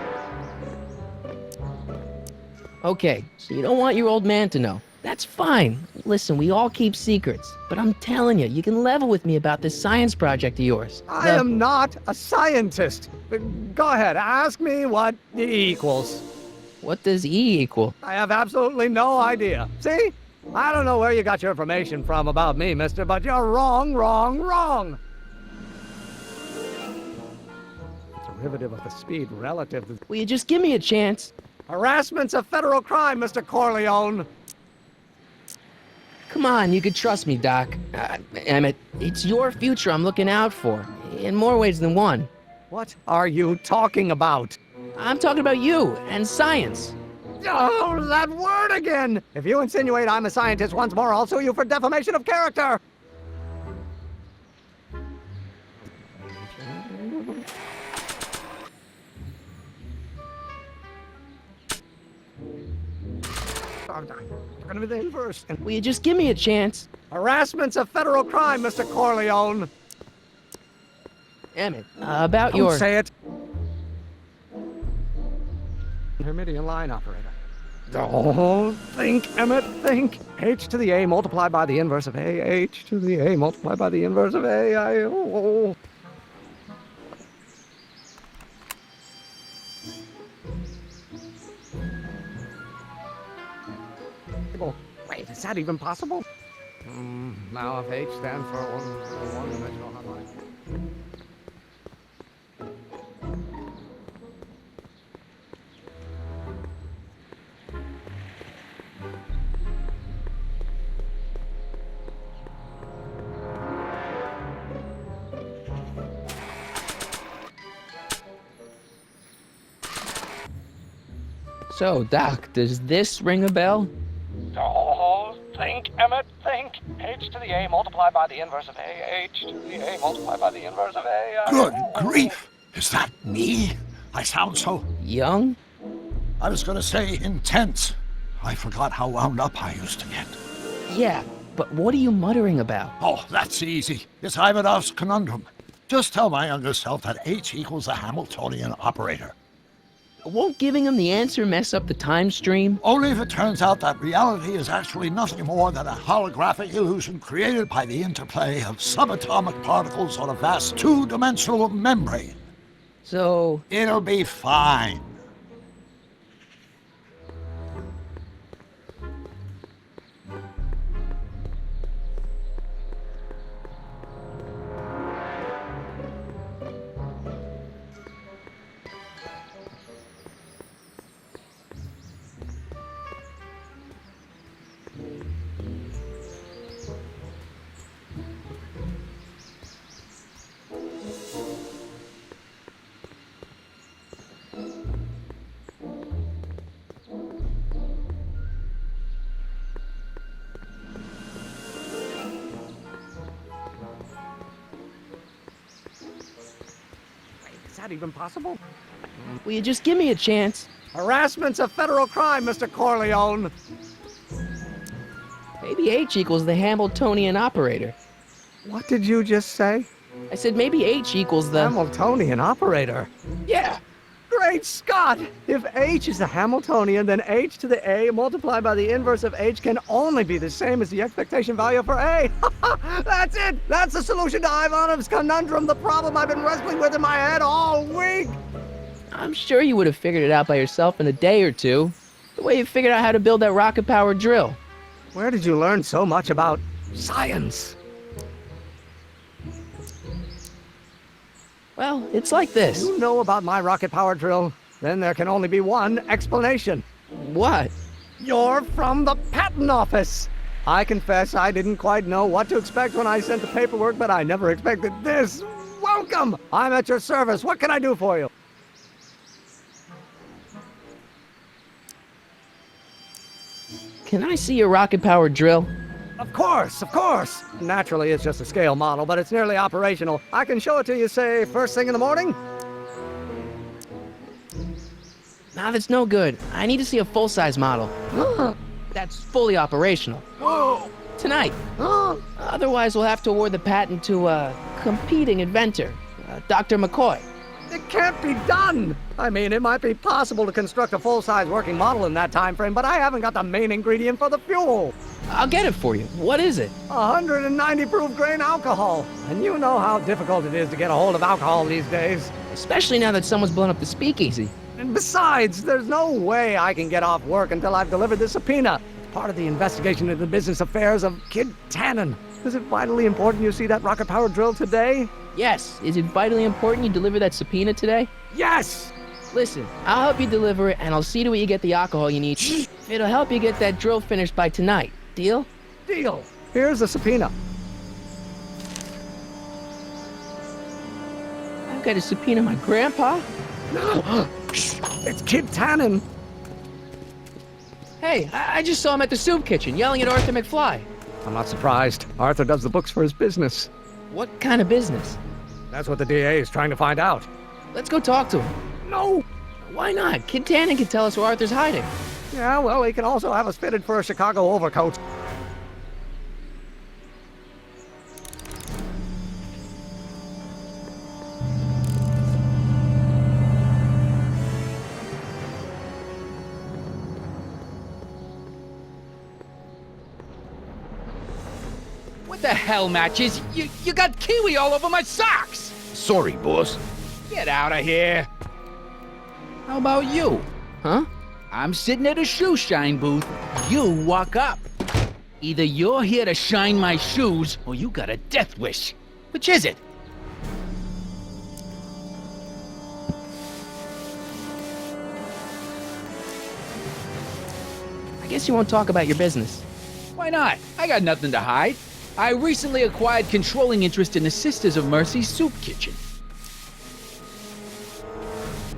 Okay, so you don't want your old man to know. That's fine. Listen, we all keep secrets. But I'm telling you, you can level with me about this science project of yours.
I am not a scientist. Go ahead, ask me what E equals.
What does E equal?
I have absolutely no idea. See? I don't know where you got your information from about me, mister, but you're wrong. Derivative of the speed relative to...
Will you just give me a chance?
Harassment's a federal crime, Mr. Corleone.
Come on, you could trust me, Doc. Emmett, it's your future I'm looking out for, in more ways than one.
What are you talking about?
I'm talking about you and science.
Oh, that word again! If you insinuate I'm a scientist once more, I'll sue you for defamation of character! I'm gonna be the inverse.
Will you just give me a chance?
Harassment's a federal crime, Mr. Corleone.
Emmett, about
Don't say it. Hermitian line operator. Don't think, Emmett, think. H to the A multiplied by the inverse of A. H to the A multiplied by the inverse of A. Wait, is that even possible? Now if H stands for one-dimensional harmonic.
So, Doc, does this ring a bell?
Oh, think, Emmett, think. H to the A multiplied by the inverse of A. H to the A multiplied by the inverse of A.
Good grief! Is that me? I sound so...
Young?
I was gonna say intense. I forgot how wound up I used to get.
Yeah, but what are you muttering about?
Oh, that's easy. It's Ivanov's conundrum. Just tell my younger self that H equals a Hamiltonian operator.
Won't giving him the answer mess up the time stream?
Only if it turns out that reality is actually nothing more than a holographic illusion created by the interplay of subatomic particles on a vast two-dimensional membrane.
So...
It'll be fine.
Is that even possible?
Will you just give me a chance?
Harassment's a federal crime, Mr. Corleone.
Maybe H equals the Hamiltonian operator.
What did you just say?
I said maybe H equals the...
Hamiltonian operator.
Yeah!
Great Scott! If H is the Hamiltonian, then H to the A multiplied by the inverse of H can only be the same as the expectation value for A. That's it! That's the solution to Ivanov's conundrum, the problem I've been wrestling with in my head all week!
I'm sure you would have figured it out by yourself in a day or two. The way you figured out how to build that rocket-powered drill.
Where did you learn so much about science?
Well, it's like this.
You know about my rocket-powered drill? Then there can only be one explanation.
What?
You're from the patent office! I confess I didn't quite know what to expect when I sent the paperwork, but I never expected this. Welcome! I'm at your service. What can I do for you?
Can I see your rocket-powered drill?
Of course, of course. Naturally, it's just a scale model, but it's nearly operational. I can show it to you, say, first thing in the morning?
Nah, that's no good. I need to see a full-size model. That's fully operational.
Whoa!
Tonight. Otherwise, we'll have to award the patent to a competing inventor, Dr. McCoy.
It can't be done! I mean, it might be possible to construct a full-size working model in that time frame, but I haven't got the main ingredient for the fuel.
I'll get it for you. What is it?
190 proof grain alcohol. And you know how difficult it is to get a hold of alcohol these days.
Especially now that someone's blown up the speakeasy.
And besides, there's no way I can get off work until I've delivered this subpoena. It's part of the investigation into the business affairs of Kid Tannen. Is it vitally important you see that rocket-powered drill today?
Yes. Is it vitally important you deliver that subpoena today?
Yes!
Listen, I'll help you deliver it, and I'll see to it you get the alcohol you need. It'll help you get that drill finished by tonight. Deal?
Deal. Here's the subpoena.
I've got to subpoena my grandpa?
It's Kid Tannen.
Hey, I just saw him at the soup kitchen yelling at Arthur McFly.
I'm not surprised. Arthur does the books for his business.
What kind of business?
That's what the DA is trying to find out.
Let's go talk to him.
No!
Why not? Kid Tannen can tell us where Arthur's hiding.
Yeah, well, he can also have us fitted for a Chicago overcoat.
What the hell, Matches? You got kiwi all over my socks!
Sorry, boss.
Get out of here. How about you?
Huh?
I'm sitting at a shoe shine booth. You walk up. Either you're here to shine my shoes, or you got a death wish. Which is it?
I guess you won't talk about your business.
Why not? I got nothing to hide. I recently acquired controlling interest in the Sisters of Mercy soup kitchen.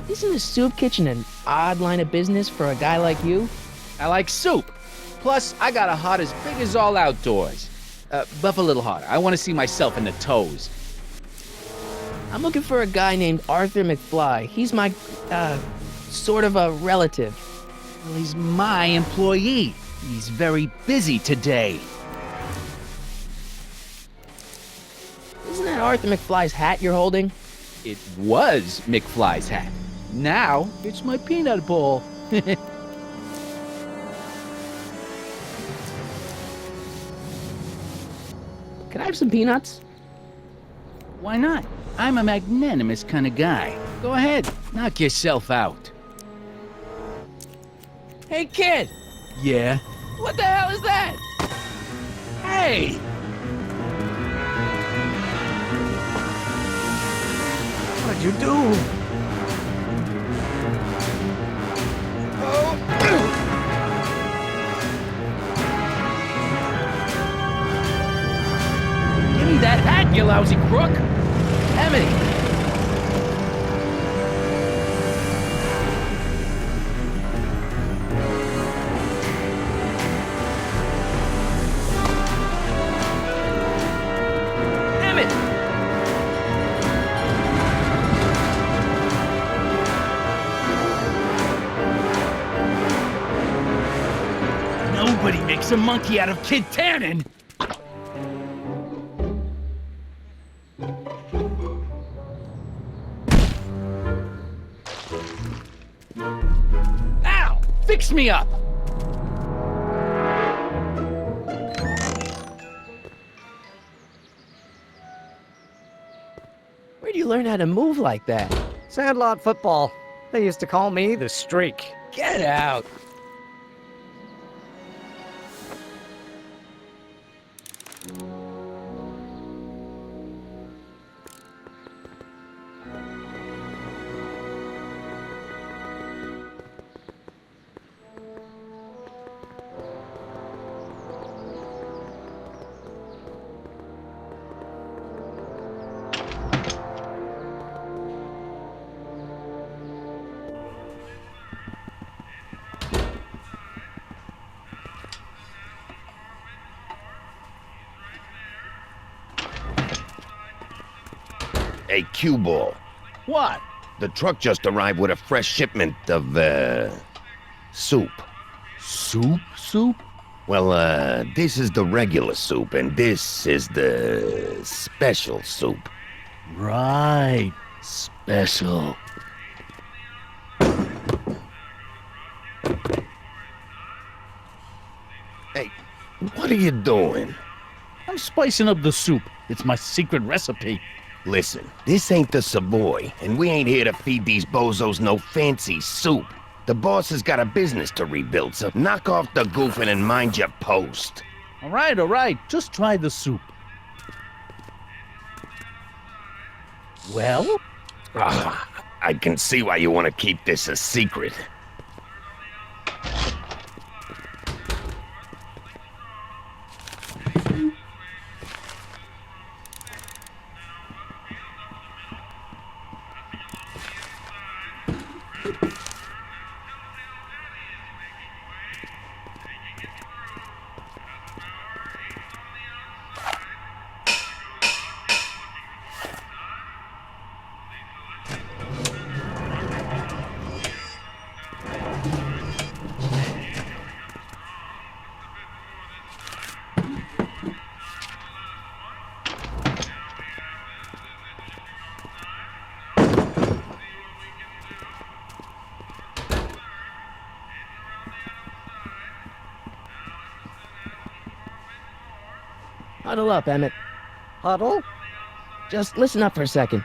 Isn't a soup kitchen an odd line of business for a guy like you?
I like soup. Plus, I got a heart as big as all outdoors. Buff a little harder. I want to see myself in the toes.
I'm looking for a guy named Arthur McFly. He's my, sort of a relative.
Well, he's my employee. He's very busy today.
Isn't that Arthur McFly's hat you're holding?
It was McFly's hat. Now, it's my peanut bowl.
Can I have some peanuts?
Why not? I'm a magnanimous kind of guy. Go ahead, knock yourself out.
Hey, kid!
Yeah?
What the hell is that?
Hey!
What did you do?
Give me that hat, you lousy crook!
Emmett!
Nobody makes a monkey out of Kid Tannen! Ow! Fix me up!
Where do you learn how to move like that?
Sandlot football. They used to call me the Streak.
Get out!
Hey, cue ball.
What?
The truck just arrived with a fresh shipment of, soup.
Soup? Soup?
Well, this is the regular soup, and this is the special soup.
Right. Special.
Hey, what are you doing?
I'm spicing up the soup. It's my secret recipe.
Listen, this ain't the Savoy, and we ain't here to feed these bozos no fancy soup. The boss has got a business to rebuild, so knock off the goofing and mind your post.
All right. Just try the soup. Well?
I can see why you want to keep this a secret.
Huddle up, Emmett.
Huddle?
Just listen up for a second.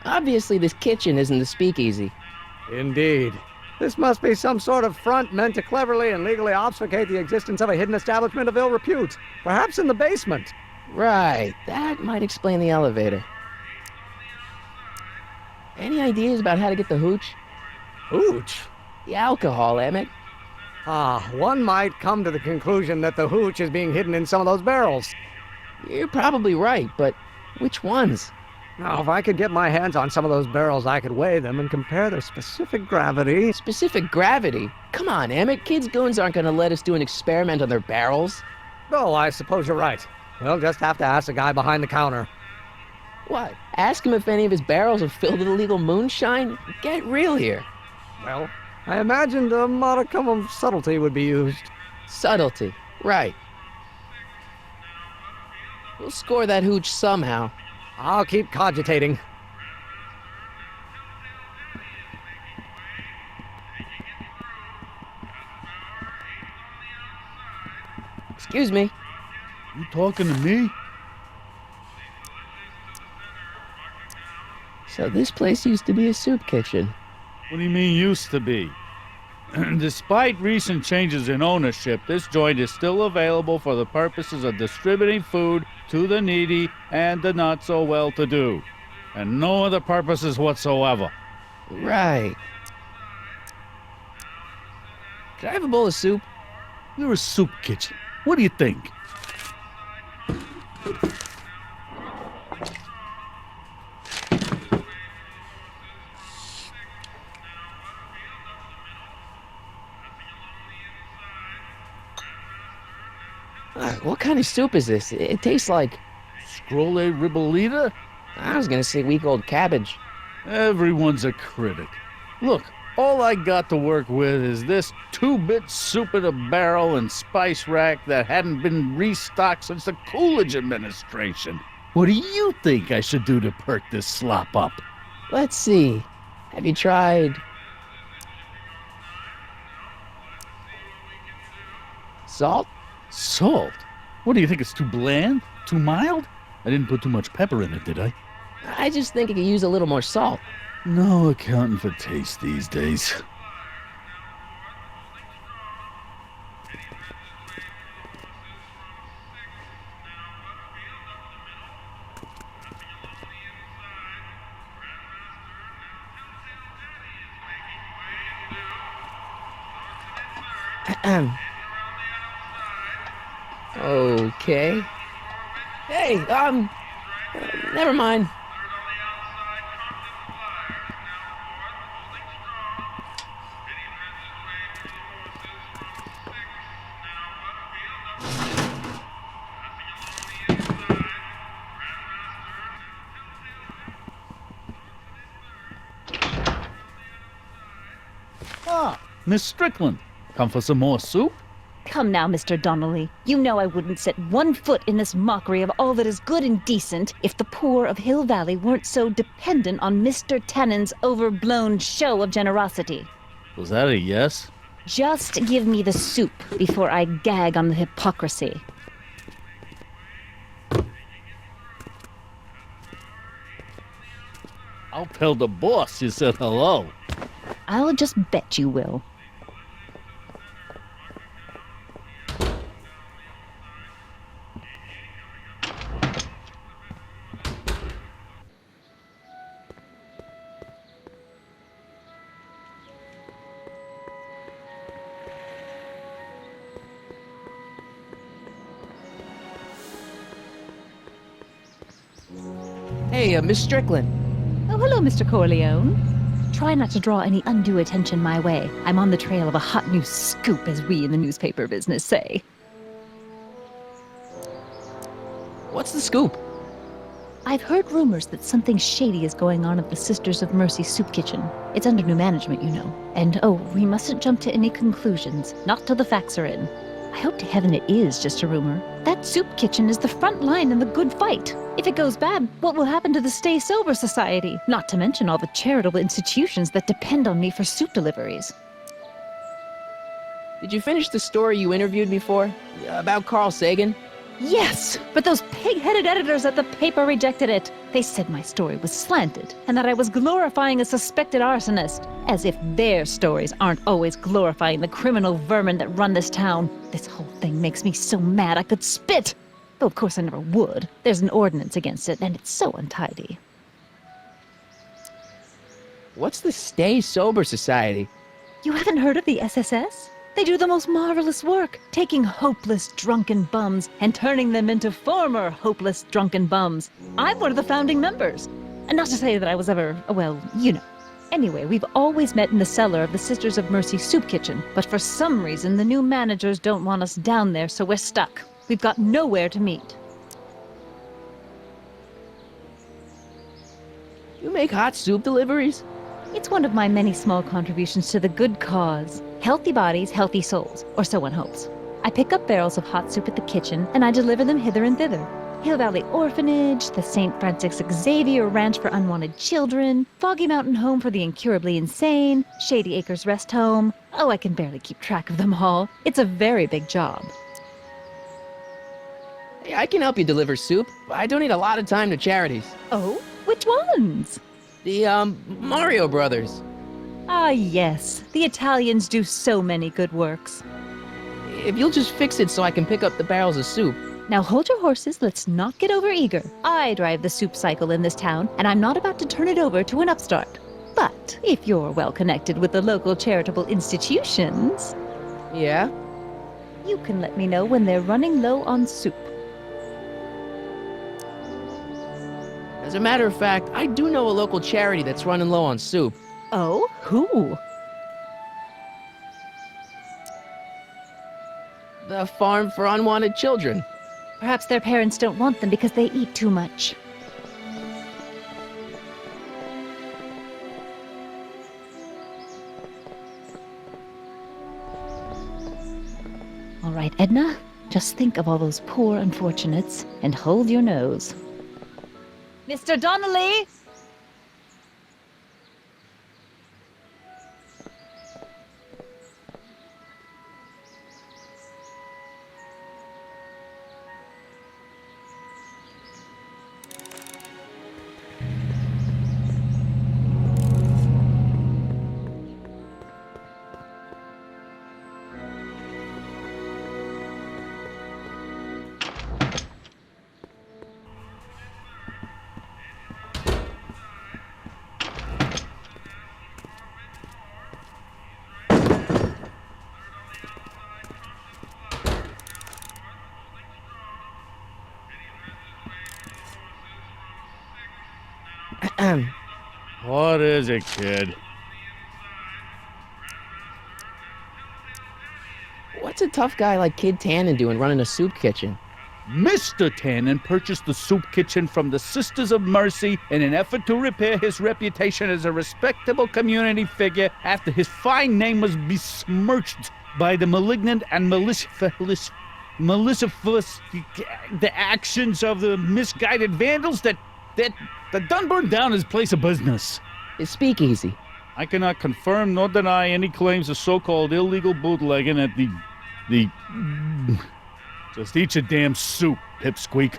Obviously, this kitchen isn't the speakeasy.
Indeed. This must be some sort of front meant to cleverly and legally obfuscate the existence of a hidden establishment of ill repute. Perhaps in the basement.
Right. That might explain the elevator. Any ideas about how to get the hooch?
Hooch?
The alcohol, Emmett.
One might come to the conclusion that the hooch is being hidden in some of those barrels.
You're probably right, but which ones?
Now, if I could get my hands on some of those barrels, I could weigh them and compare their specific gravity.
Specific gravity? Come on, Emmett. Kids' goons aren't gonna let us do an experiment on their barrels.
Oh, I suppose you're right. We'll just have to ask the guy behind the counter.
What? Ask him if any of his barrels are filled with illegal moonshine? Get real here.
Well, I imagined a modicum of subtlety would be used.
Subtlety. Right. We'll score that hooch somehow.
I'll keep cogitating.
Excuse me.
You talking to me?
So this place used to be a soup kitchen.
What do you mean used to be? Despite recent changes in ownership, this joint is still available for the purposes of distributing food to the needy and the not-so-well-to-do, and no other purposes whatsoever.
Right. Can I have a bowl of soup?
You're a soup kitchen. What do you think?
What kind of soup is this? It tastes like...
Scrolle ribollita?
I was gonna say week-old cabbage.
Everyone's a critic. Look, all I got to work with is this 2-bit soup in a barrel and spice rack that hadn't been restocked since the Coolidge administration. What do you think I should do to perk this slop up?
Let's see. Have you tried... salt?
Salt? What do you think, it's too bland? Too mild? I didn't put too much pepper in it, did I?
I just think it could use a little more salt.
No accounting for taste these days.
Okay. Hey, never mind.
Ah, Miss Strickland. Come for some more soup?
Come now, Mr. Donnelly. You know I wouldn't set one foot in this mockery of all that is good and decent if the poor of Hill Valley weren't so dependent on Mr. Tannen's overblown show of generosity.
Was that a yes?
Just give me the soup before I gag on the hypocrisy.
I'll tell the boss you said hello.
I'll just bet you will.
Hey, Miss Strickland.
Oh, hello, Mr. Corleone. Try not to draw any undue attention my way. I'm on the trail of a hot new scoop, as we in the newspaper business say.
What's the scoop?
I've heard rumors that something shady is going on at the Sisters of Mercy soup kitchen. It's under new management, you know. And oh, we mustn't jump to any conclusions, not till the facts are in. I hope to heaven it is just a rumor. That soup kitchen is the front line in the good fight. If it goes bad, what will happen to the Stay Sober Society? Not to mention all the charitable institutions that depend on me for soup deliveries.
Did you finish the story you interviewed me for? About Carl Sagan?
Yes, but those pig-headed editors at the paper rejected it. They said my story was slanted, and that I was glorifying a suspected arsonist. As if their stories aren't always glorifying the criminal vermin that run this town. This whole thing makes me so mad I could spit. Though of course I never would. There's an ordinance against it, and it's so untidy.
What's the Stay Sober Society?
You haven't heard of the SSS? They do the most marvelous work, taking hopeless drunken bums and turning them into former hopeless drunken bums. I'm one of the founding members. And not to say that I was ever, well, you know. Anyway, we've always met in the cellar of the Sisters of Mercy soup kitchen, but for some reason the new managers don't want us down there, so we're stuck. We've got nowhere to meet.
You make hot soup deliveries?
It's one of my many small contributions to the good cause. Healthy bodies, healthy souls, or so one hopes. I pick up barrels of hot soup at the kitchen, and I deliver them hither and thither. Hill Valley Orphanage, the St. Francis Xavier Ranch for Unwanted Children, Foggy Mountain Home for the Incurably Insane, Shady Acres Rest Home. Oh, I can barely keep track of them all. It's a very big job.
Hey, I can help you deliver soup. I donate a lot of time to charities.
Oh? Which ones?
The, Mario Brothers.
Ah, yes. The Italians do so many good works.
If you'll just fix it so I can pick up the barrels of soup.
Now hold your horses, let's not get over-eager. I drive the soup cycle in this town, and I'm not about to turn it over to an upstart. But if you're well connected with the local charitable institutions...
Yeah?
You can let me know when they're running low on soup.
As a matter of fact, I do know a local charity that's running low on soup.
Oh? Who?
The Farm for Unwanted Children.
Perhaps their parents don't want them because they eat too much. All right, Edna, just think of all those poor unfortunates and hold your nose. Mr. Donnelly!
What is it, kid?
What's a tough guy like Kid Tannen doing running a soup kitchen?
Mr. Tannen purchased the soup kitchen from the Sisters of Mercy in an effort to repair his reputation as a respectable community figure after his fine name was besmirched by the malignant and malicious the actions of the misguided vandals that done burned down his place of business.
It's speakeasy.
I cannot confirm nor deny any claims of so-called illegal bootlegging at the Just eat your damn soup, pipsqueak.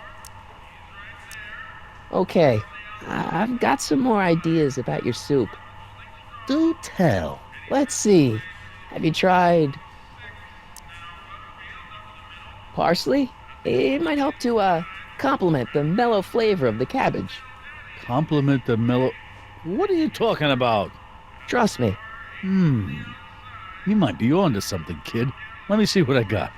Okay, I've got some more ideas about your soup.
Do tell.
Let's see. Have you tried parsley? It might help to, complement the mellow flavor of the cabbage.
Compliment the mellow... What are you talking about?
Trust me.
You might be onto something, kid. Let me see what I got.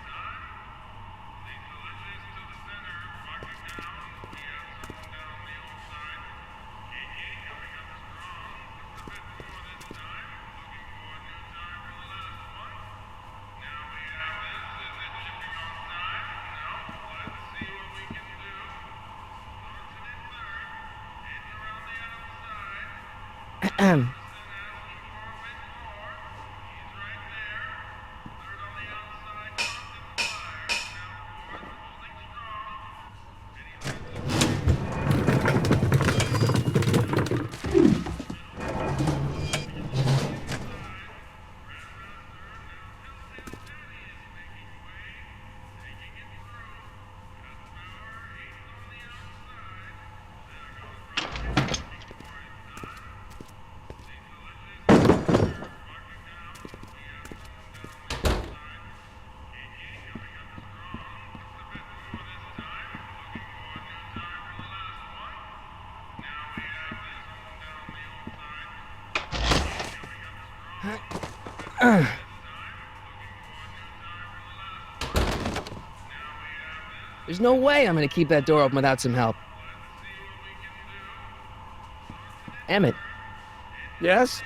There's no way I'm gonna keep that door open without some help. Emmett,
Yes?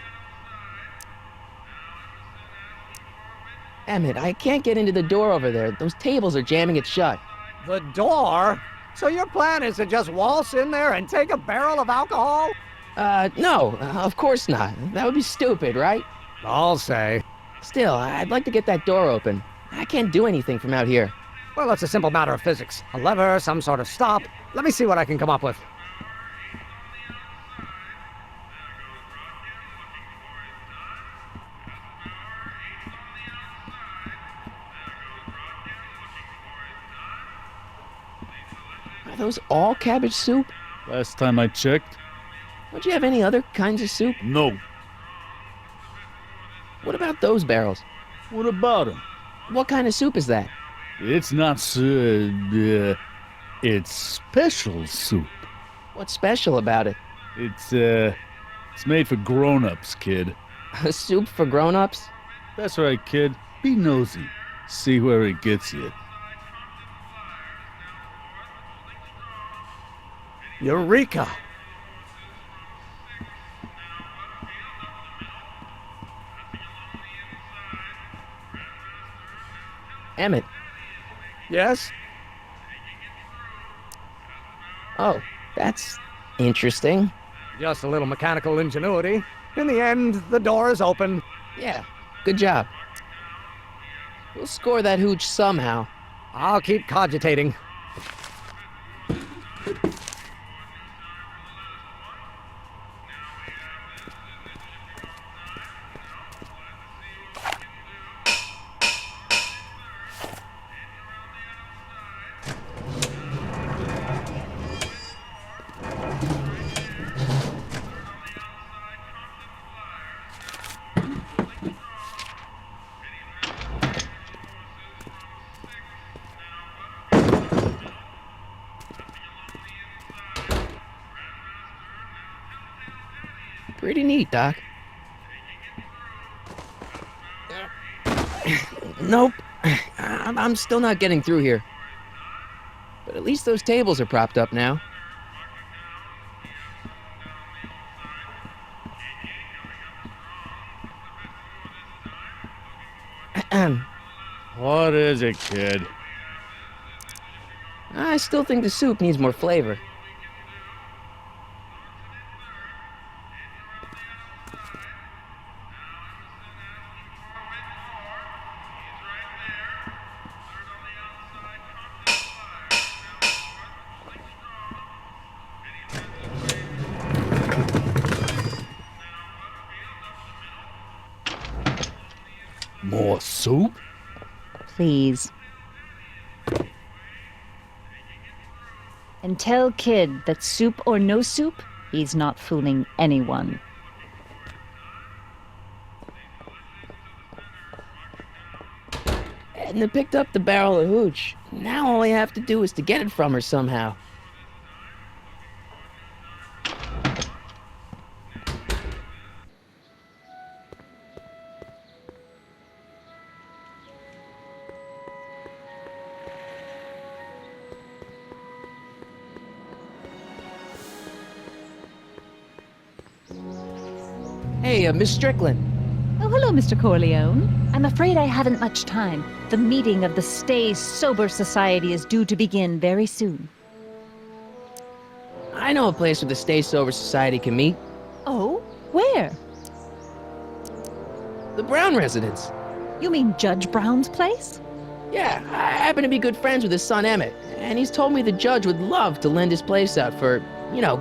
Emmett, I can't get into the door over there. Those tables are jamming it shut.
The door? So your plan is to just waltz in there and take a barrel of alcohol?
No, of course not. That would be stupid, right?
I'll say.
Still, I'd like to get that door open. I can't do anything from out here.
Well, it's a simple matter of physics. A lever, some sort of stop. Let me see what I can come up with.
Are those all cabbage soup?
Last time I checked,
Don't you have any other kinds of soup?
no.
What about those barrels?
What about him?
What kind of soup is that?
It's not it's special soup.
What's special about it?
It's made for grown-ups, kid.
A soup for grown-ups?
That's right, kid. Be nosy. See where it gets you.
Eureka!
Emmett.
Yes?
Oh, that's interesting.
Just a little mechanical ingenuity. In the end, the door is open.
Yeah, good job. We'll score that hooch somehow.
I'll keep cogitating.
Pretty neat, Doc. Nope. I'm still not getting through here. But at least those tables are propped up now.
What is it, kid?
I still think the soup needs more flavor.
More soup?
Please. And tell Kid that soup or no soup, he's not fooling anyone.
Edna picked up the barrel of hooch. Now all I have to do is to get it from her somehow. Hey, Miss Strickland.
Oh, hello, Mr. Corleone. I'm afraid I haven't much time. The meeting of the Stay Sober Society is due to begin very soon.
I know a place where the Stay Sober Society can meet.
Oh? Where?
The Brown residence.
You mean Judge Brown's place?
Yeah, I happen to be good friends with his son Emmett, and he's told me the judge would love to lend his place out for,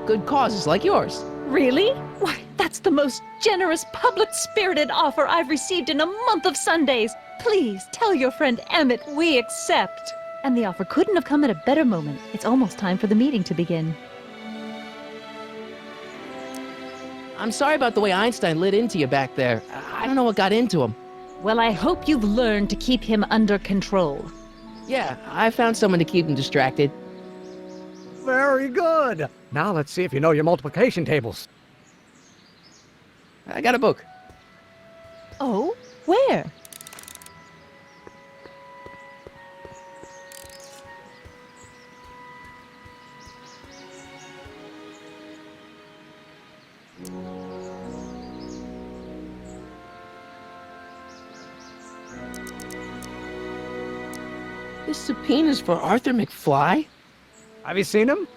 good causes like yours.
Really? Why, that's the most generous, public-spirited offer I've received in a month of Sundays. Please, tell your friend Emmett we accept. And the offer couldn't have come at a better moment. It's almost time for the meeting to begin.
I'm sorry about the way Einstein lit into you back there. I don't know what got into him.
Well, I hope you've learned to keep him under control.
Yeah, I found someone to keep him distracted.
Very good. Now let's see if you know your multiplication tables.
I got a book.
Oh? Where?
This subpoena's for Arthur McFly?
Have you seen him?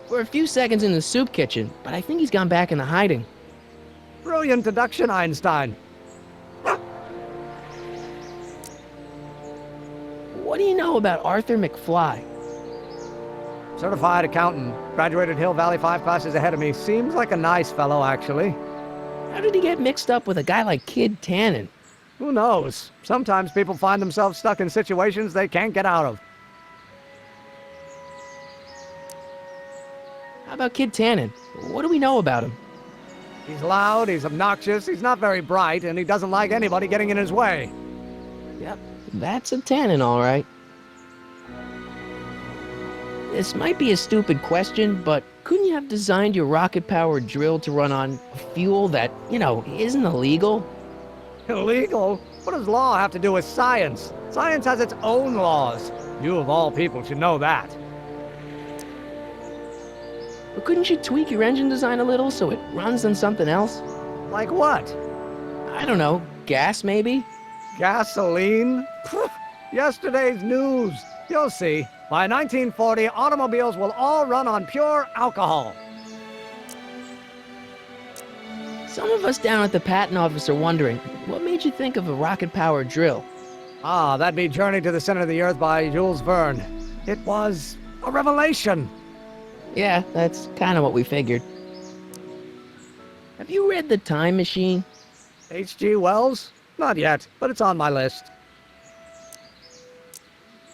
For a few seconds in the soup kitchen, but I think he's gone back into hiding.
Brilliant deduction, Einstein.
What do you know about Arthur McFly?
Certified accountant. Graduated Hill Valley 5 classes ahead of me. Seems like a nice fellow, actually.
How did he get mixed up with a guy like Kid Tannen?
Who knows? Sometimes people find themselves stuck in situations they can't get out of.
How about Kid Tannen? What do we know about him?
He's loud, he's obnoxious, he's not very bright, and he doesn't like anybody getting in his way.
Yep, that's a Tannen, all right. This might be a stupid question, but couldn't you have designed your rocket-powered drill to run on fuel that, isn't illegal?
Illegal? What does law have to do with science? Science has its own laws. You of all people should know that.
But couldn't you tweak your engine design a little so it runs on something else?
Like what?
I don't know, gas maybe?
Gasoline? Yesterday's news. You'll see. By 1940, automobiles will all run on pure alcohol.
Some of us down at the patent office are wondering, what made you think of a rocket-powered drill?
Ah, that'd be Journey to the Center of the Earth by Jules Verne. It was a revelation.
Yeah, that's kind of what we figured. Have you read The Time Machine?
H.G. Wells? Not yet, but it's on my list.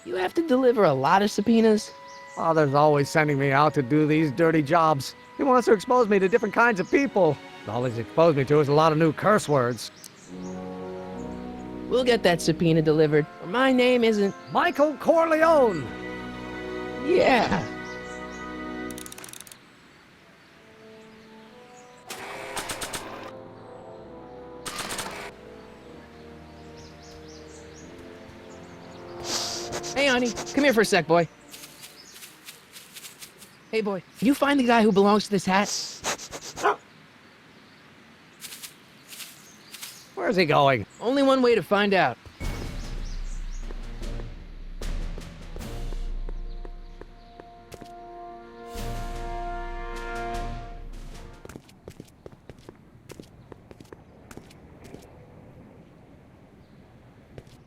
You have to deliver a lot of subpoenas?
Father's always sending me out to do these dirty jobs. He wants to expose me to different kinds of people. All he's exposed me to is a lot of new curse words.
We'll get that subpoena delivered, or my name isn't...
Michael Corleone!
Yeah. Hey, honey, come here for a sec, boy. Hey, boy, can you find the guy who belongs to this hat?
Where's he going?
Only one way to find out.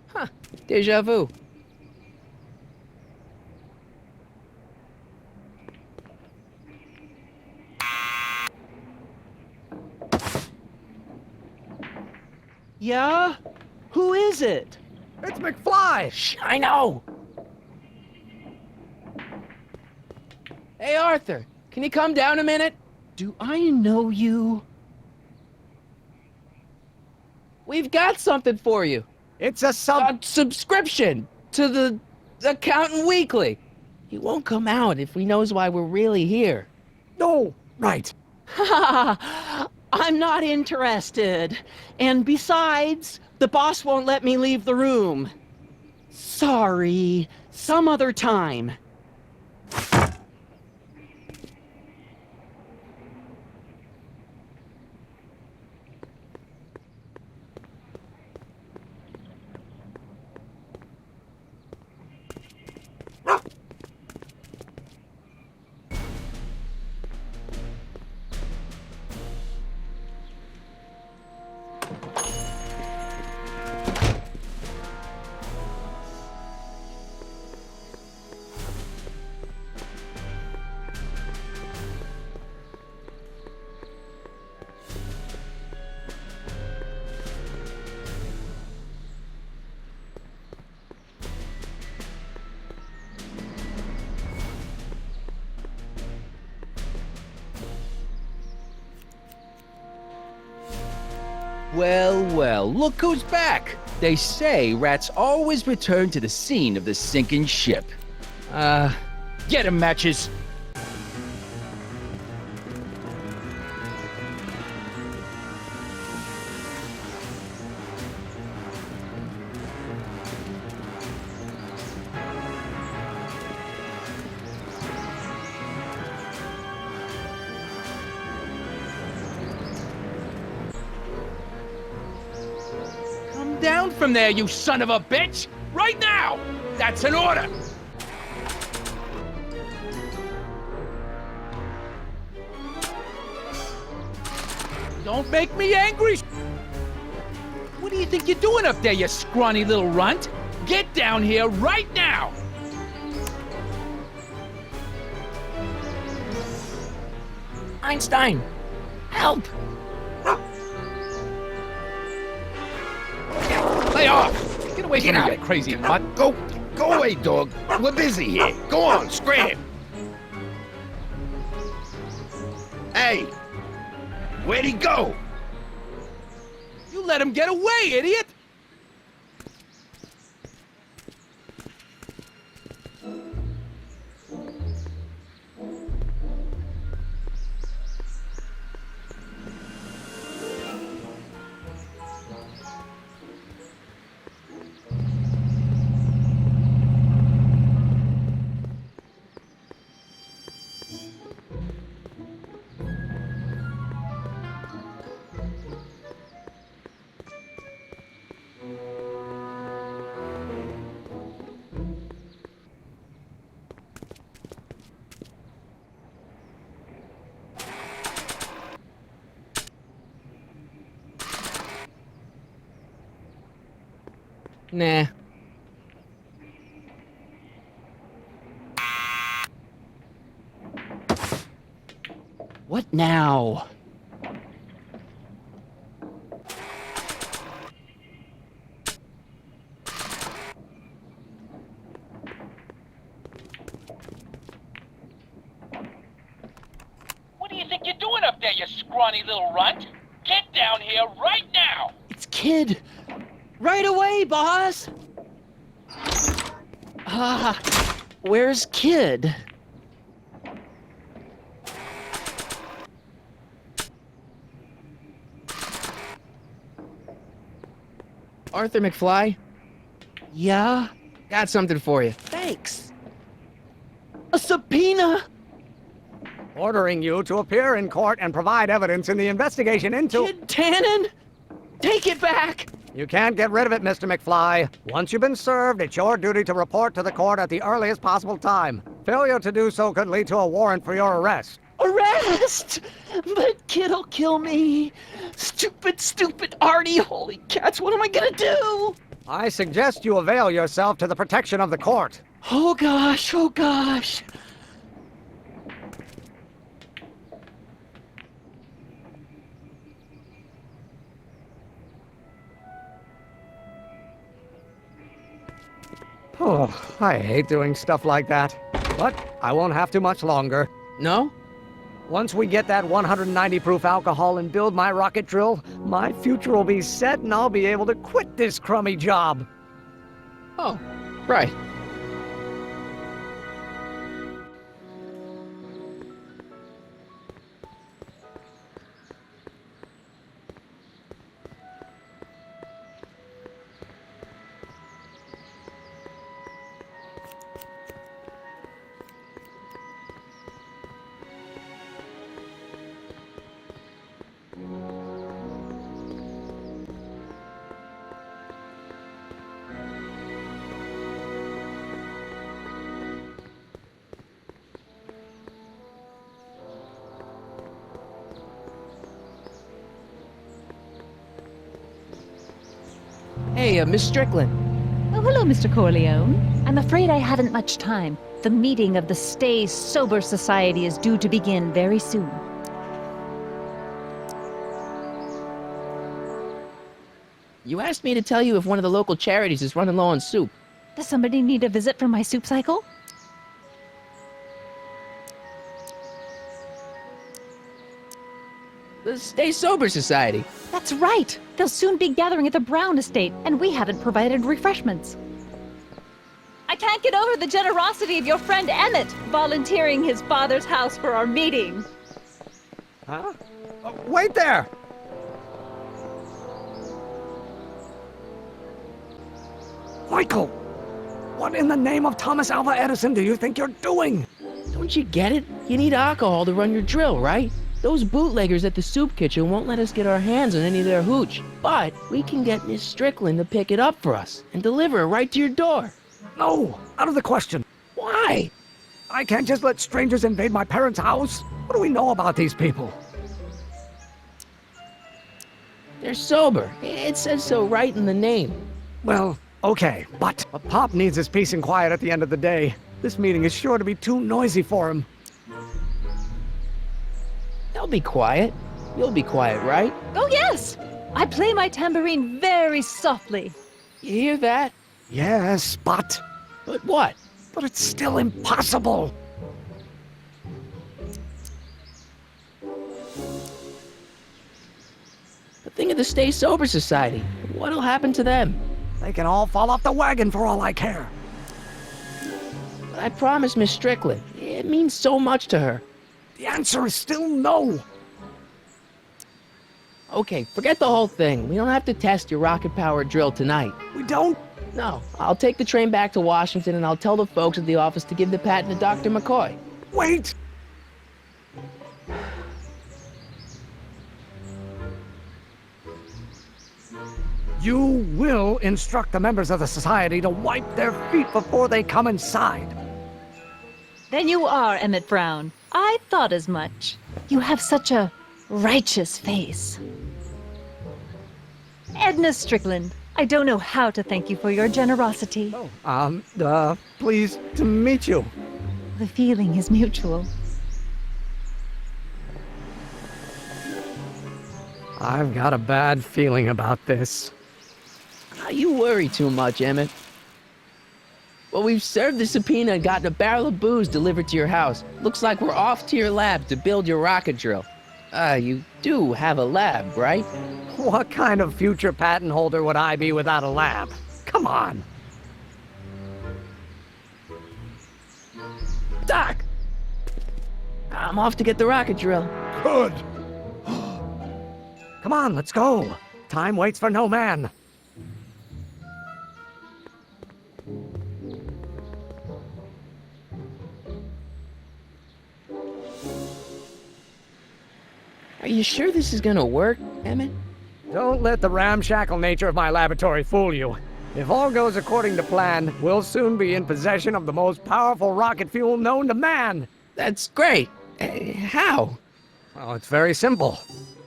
Huh, déjà vu.
Yeah? Who is it?
It's McFly!
Shh, I know! Hey, Arthur, can you come down a minute?
Do I know you?
We've got something for you.
It's a
subscription to the Accountant Weekly. He won't come out if he knows why we're really here.
No, right.
I'm not interested. And besides, the boss won't let me leave the room. Sorry, some other time.
Well, well, look who's back! They say rats always return to the scene of the sinking ship. Get 'em, Matches! Come down from there, you son of a bitch! Right now! That's an order! Don't make me angry! What do you think you're doing up there, you scrawny little runt? Get down here right now!
Einstein, help!
Lay off! Get away from me, you crazy mutt!
Go away, dog. We're busy here. Go on, scram. Hey, where'd he go?
You let him get away, idiot!
Nah.
What now?
What do you think you're doing up there, you scrawny little runt? Get down here right now!
It's Kid. Right away, boss. Where's Kid?
Arthur McFly,
Yeah?
got something for you.
Thanks. A subpoena?
Ordering you to appear in court and provide evidence in the investigation into...
Kid Tannen? Take it back!
You can't get rid of it, Mr. McFly. Once you've been served, it's your duty to report to the court at the earliest possible time. Failure to do so could lead to a warrant for your arrest.
Arrest! But Kid'll kill me. Stupid Artie. Holy cats, what am I gonna do?
I suggest you avail yourself to the protection of the court.
Oh gosh.
Oh, I hate doing stuff like that. But I won't have to much longer.
No?
Once we get that 190 proof alcohol and build my rocket drill, my future will be set and I'll be able to quit this crummy job.
Oh, right. Hey, Miss Strickland.
Oh, hello, Mr. Corleone. I'm afraid I haven't much time. The meeting of the Stay Sober Society is due to begin very soon.
You asked me to tell you if one of the local charities is running low on soup.
Does somebody need a visit from my soup cycle?
The Stay Sober Society.
That's right! They'll soon be gathering at the Brown estate, and we haven't provided refreshments. I can't get over the generosity of your friend Emmett, volunteering his father's house for our meeting.
Huh? Wait there! Michael! What in the name of Thomas Alva Edison do you think you're doing?
Don't you get it? You need alcohol to run your drill, right? Those bootleggers at the soup kitchen won't let us get our hands on any of their hooch. But we can get Miss Strickland to pick it up for us and deliver it right to your door.
No, out of the question.
Why?
I can't just let strangers invade my parents' house. What do we know about these people?
They're sober. It says so right in the name.
Well, okay, but Pop needs his peace and quiet at the end of the day. This meeting is sure to be too noisy for him.
They'll be quiet. You'll be quiet, right?
Oh, yes! I play my tambourine very softly.
You hear that?
Yes, but
But what?
it's still impossible.
But think of the Stay Sober Society. What'll happen to them?
They can all fall off the wagon for all I care.
But I promised Miss Strickland. It means so much to her.
The answer is still no.
Okay, forget the whole thing. We don't have to test your rocket-powered drill tonight.
We don't?
No, I'll take the train back to Washington and I'll tell the folks at the office to give the patent to Dr. McCoy.
Wait! You will instruct the members of the society to wipe their feet before they come inside.
Then you are Emmett Brown. I thought as much. You have such a righteous face. Edna Strickland, I don't know how to thank you for your generosity.
Pleased to meet you.
The feeling is mutual.
I've got a bad feeling about this.
You worry too much, Emmett. Well, we've served the subpoena and gotten a barrel of booze delivered to your house. Looks like we're off to your lab to build your rocket drill. You do have a lab, right?
What kind of future patent holder would I be without a lab? Come on.
Doc! I'm off to get the rocket drill.
Good.
Come on, let's go. Time waits for no man.
Are you sure this is gonna work, Emmett?
Don't let the ramshackle nature of my laboratory fool you. If all goes according to plan, we'll soon be in possession of the most powerful rocket fuel known to man.
That's great. How?
Oh, it's very simple.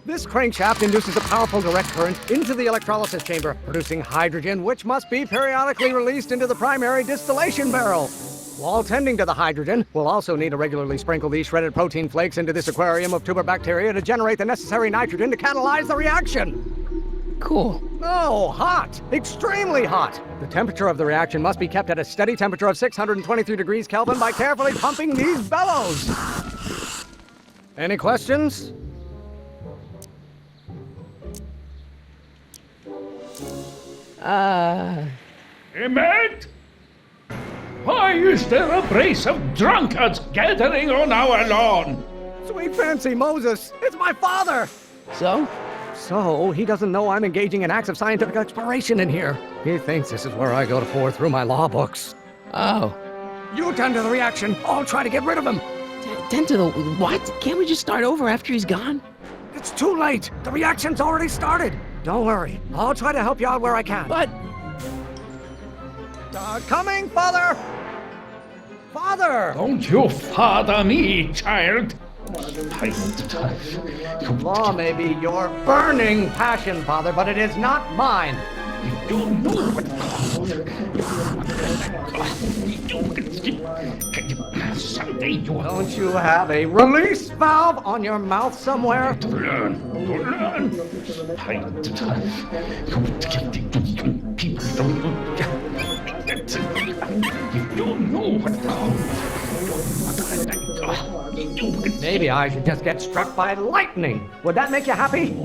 This crankshaft induces a powerful direct current into the electrolysis chamber, producing hydrogen, which must be periodically released into the primary distillation barrel. While tending to the hydrogen, we'll also need to regularly sprinkle these shredded protein flakes into this aquarium of tuber bacteria to generate the necessary nitrogen to catalyze the reaction.
Cool.
Oh, hot! Extremely hot! The temperature of the reaction must be kept at a steady temperature of 623 degrees Kelvin by carefully pumping these bellows. Any questions?
Emmett? Why is there a brace of drunkards gathering on our lawn?
Sweet fancy Moses, it's my father!
So?
So, he doesn't know I'm engaging in acts of scientific exploration in here. He thinks this is where I go to pore through my law books.
Oh.
You tend to the reaction, I'll try to get rid of him.
Tend to the what? Can't we just start over after he's gone?
It's too late. The reaction's already started. Don't worry, I'll try to help you out where I can.
But...
coming, Father! Father!
Don't you father me, child!
Law may be your burning passion, Father, but it is not mine.
You don't know what... Someday you...
Don't you have a release valve on your mouth somewhere?
Learn. People don't know what...
Maybe I should just get struck by lightning. Would that make you happy?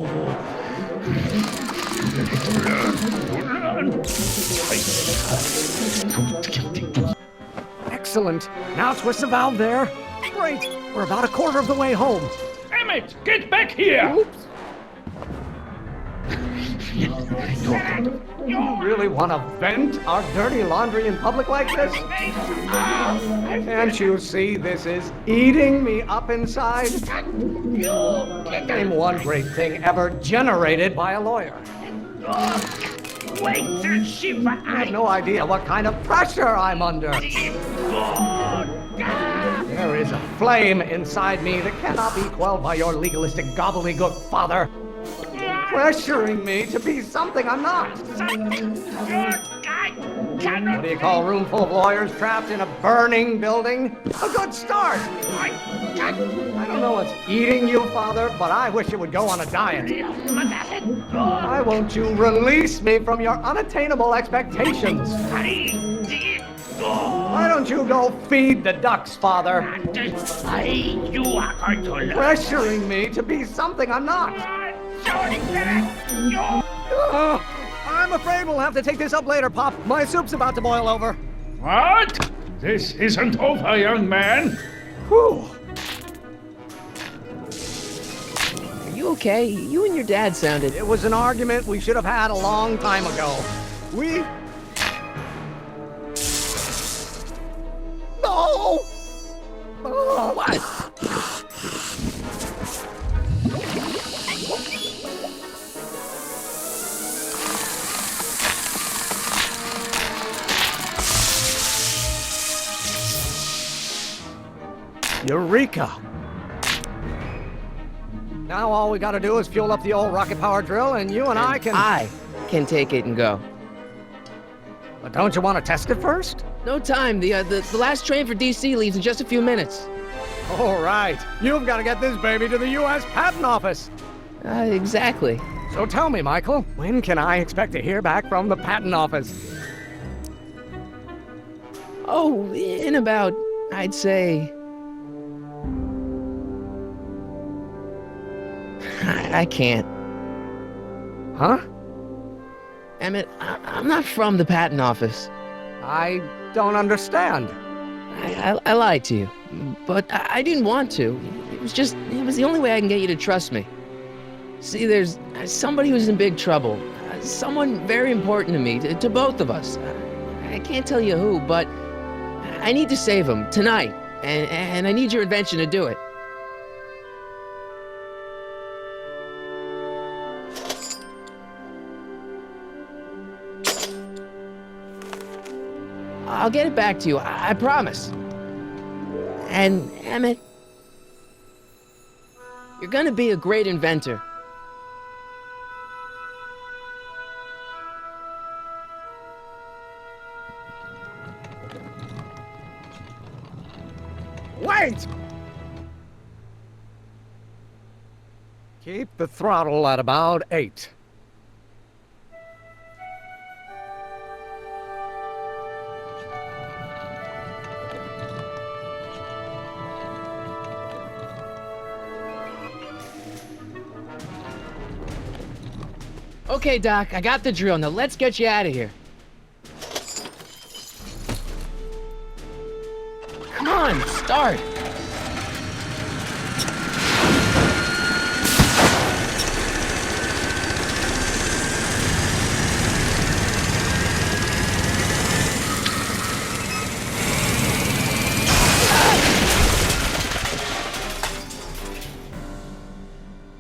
Excellent. Now twist the valve there. Great. We're about a quarter of the way home.
Emmett, get back here!
Oops. You really want to vent our dirty laundry in public like this? Can't you see this is eating me up inside? Name one great thing ever generated by a lawyer. I have no idea what kind of pressure I'm under. There is a flame inside me that cannot be quelled by your legalistic gobbledygook, father. Pressuring me to be something I'm not. What do you call a room full of lawyers trapped in a burning building? A good start. I don't know what's eating you, father, but I wish you would go on a diet. Why won't you release me from your unattainable expectations? Why don't you go feed the ducks, father? Pressuring me to be something I'm not. I'm afraid we'll have to take this up later, Pop. My soup's about to boil over.
What? This isn't over, young man.
Whew.
Are you okay? You and your dad sounded...
It was an argument we should have had a long time ago. We... No! Oh, what? Eureka! Now all we gotta do is fuel up the old rocket power drill and you and I
can take it and go.
But don't you want to test it first?
No time. The last train for DC leaves in just a few minutes.
All right. You've got to get this baby to the U.S. Patent Office.
Exactly.
So tell me, Michael, when can I expect to hear back from the Patent Office?
Oh, in about, I'd say... I can't.
Huh?
Emmett, I'm not from the patent office.
I don't understand.
I lied to you, but I didn't want to. It was the only way I can get you to trust me. See, there's somebody who's in big trouble. Someone very important to me, to both of us. I can't tell you who, but I need to save him tonight, and I need your invention to do it. I'll get it back to you, I promise. And, Emmett, you're gonna be a great inventor.
Wait! Keep the throttle at about 8.
Okay, Doc, I got the drill. Now let's get you out of here. Come on, start.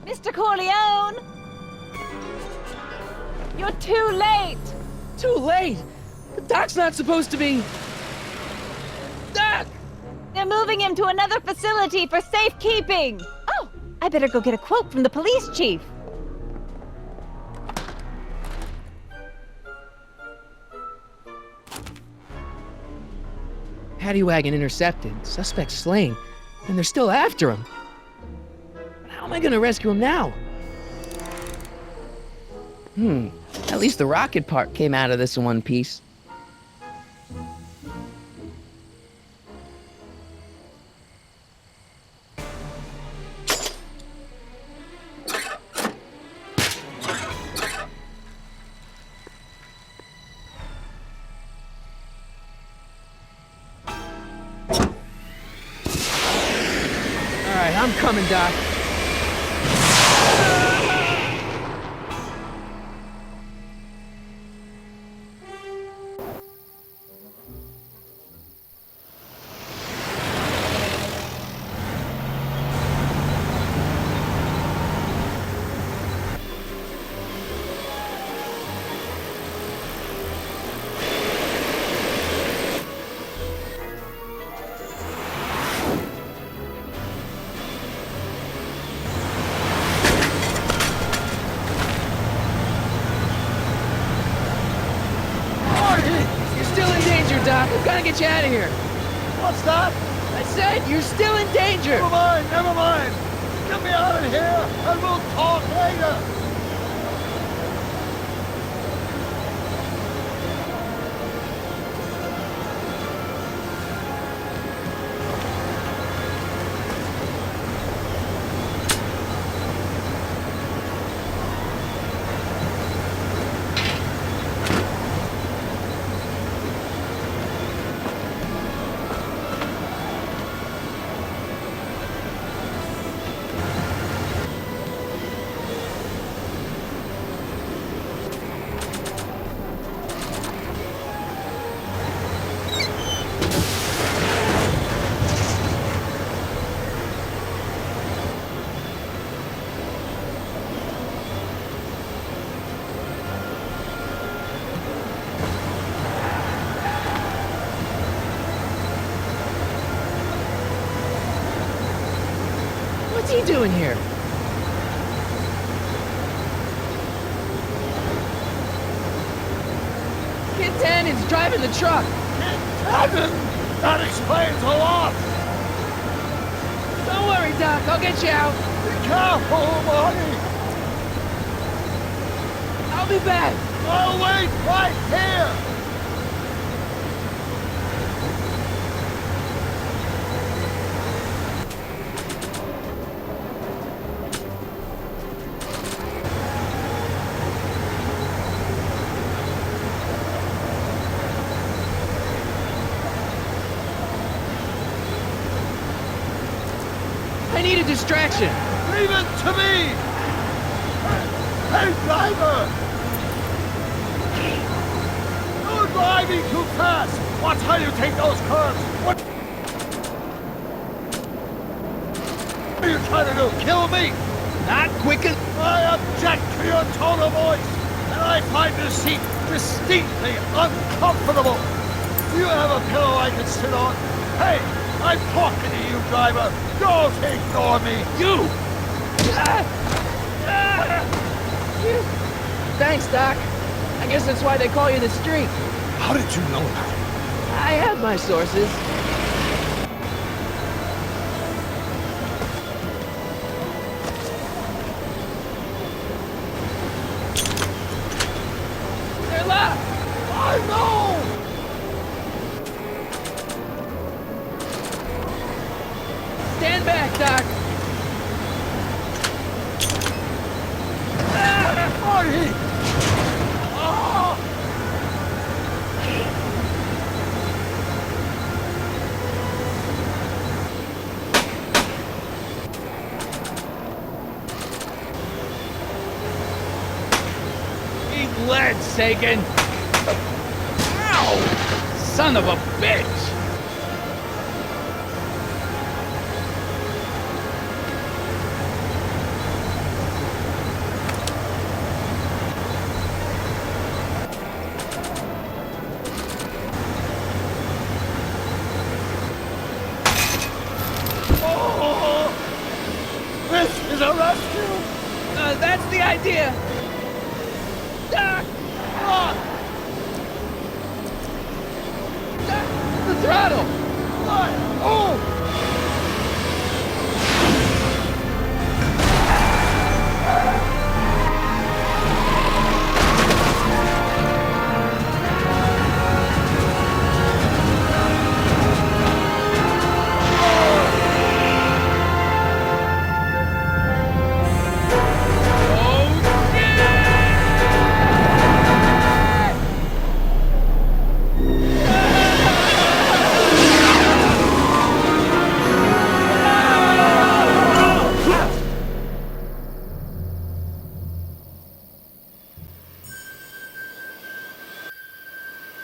Mr. Corleone! You're too late!
Too late? The Doc's not supposed to be... Doc!
They're moving him to another facility for safekeeping! Oh, I better go get a quote from the police chief.
Paddy wagon intercepted, suspect slain, and they're still after him. How am I gonna rescue him now? At least the rocket part came out of this in one piece. All right, I'm coming, Doc. gotta get you out of here.
What's that?
I said you're still in danger.
Never mind, never mind. Get me out of here, and we'll talk later.
What's he doing here? Kid 10 is driving the truck.
Kid 10? That explains a lot.
Don't worry, Doc. I'll get you out.
Be careful, Marty.
I'll be back.
I'll wait right here.
I need a distraction.
Leave it to me. Hey, driver. You're driving too fast. Watch how you take those curves. What are you trying to do? Kill me?
Not quick enough.
I object to your tone of voice, and I find this seat distinctly uncomfortable. Do you have a pillow I can sit on? Hey, I'm talking to you, driver. Don't ignore me.
You! Thanks, Doc. I guess that's why they call you the Streak.
How did you know that?
I have my sources. They're locked!
I know!
Stand back, Doc.
Marty! Oh!
Eat lead, Sagan! Ow! Son of a bitch!
This is a rescue!
That's the idea. Doc! Doc! The throttle!
Oh!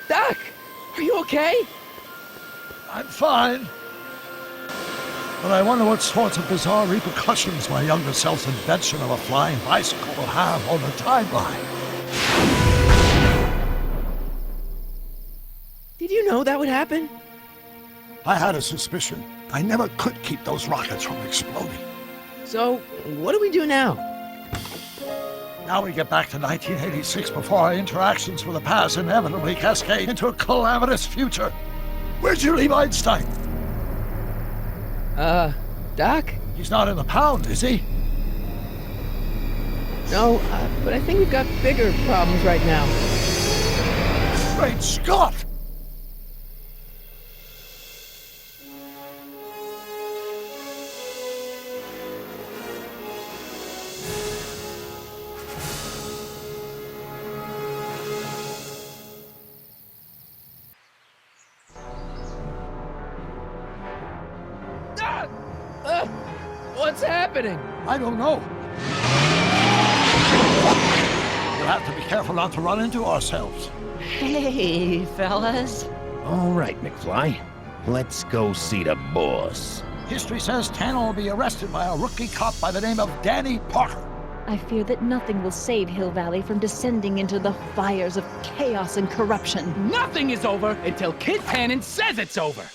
Doc! Are you okay?
I'm fine. But I wonder what sorts of bizarre repercussions my younger self's invention of a flying bicycle will have on the timeline.
Did you know that would happen?
I had a suspicion. I never could keep those rockets from exploding.
So, what do we do now?
Now we get back to 1986 before our interactions with the past inevitably cascade into a calamitous future. Where'd you leave Einstein?
Doc?
He's not in the pound, is he?
No, but I think we've got bigger problems right now.
Great Scott!
What's happening?
I don't know. We'll have to be careful not to run into ourselves.
Hey, fellas.
All right, McFly. Let's go see the boss.
History says Tanner will be arrested by a rookie cop by the name of Danny Parker.
I fear that nothing will save Hill Valley from descending into the fires of chaos and corruption.
Nothing is over until Kid Tannen says it's over.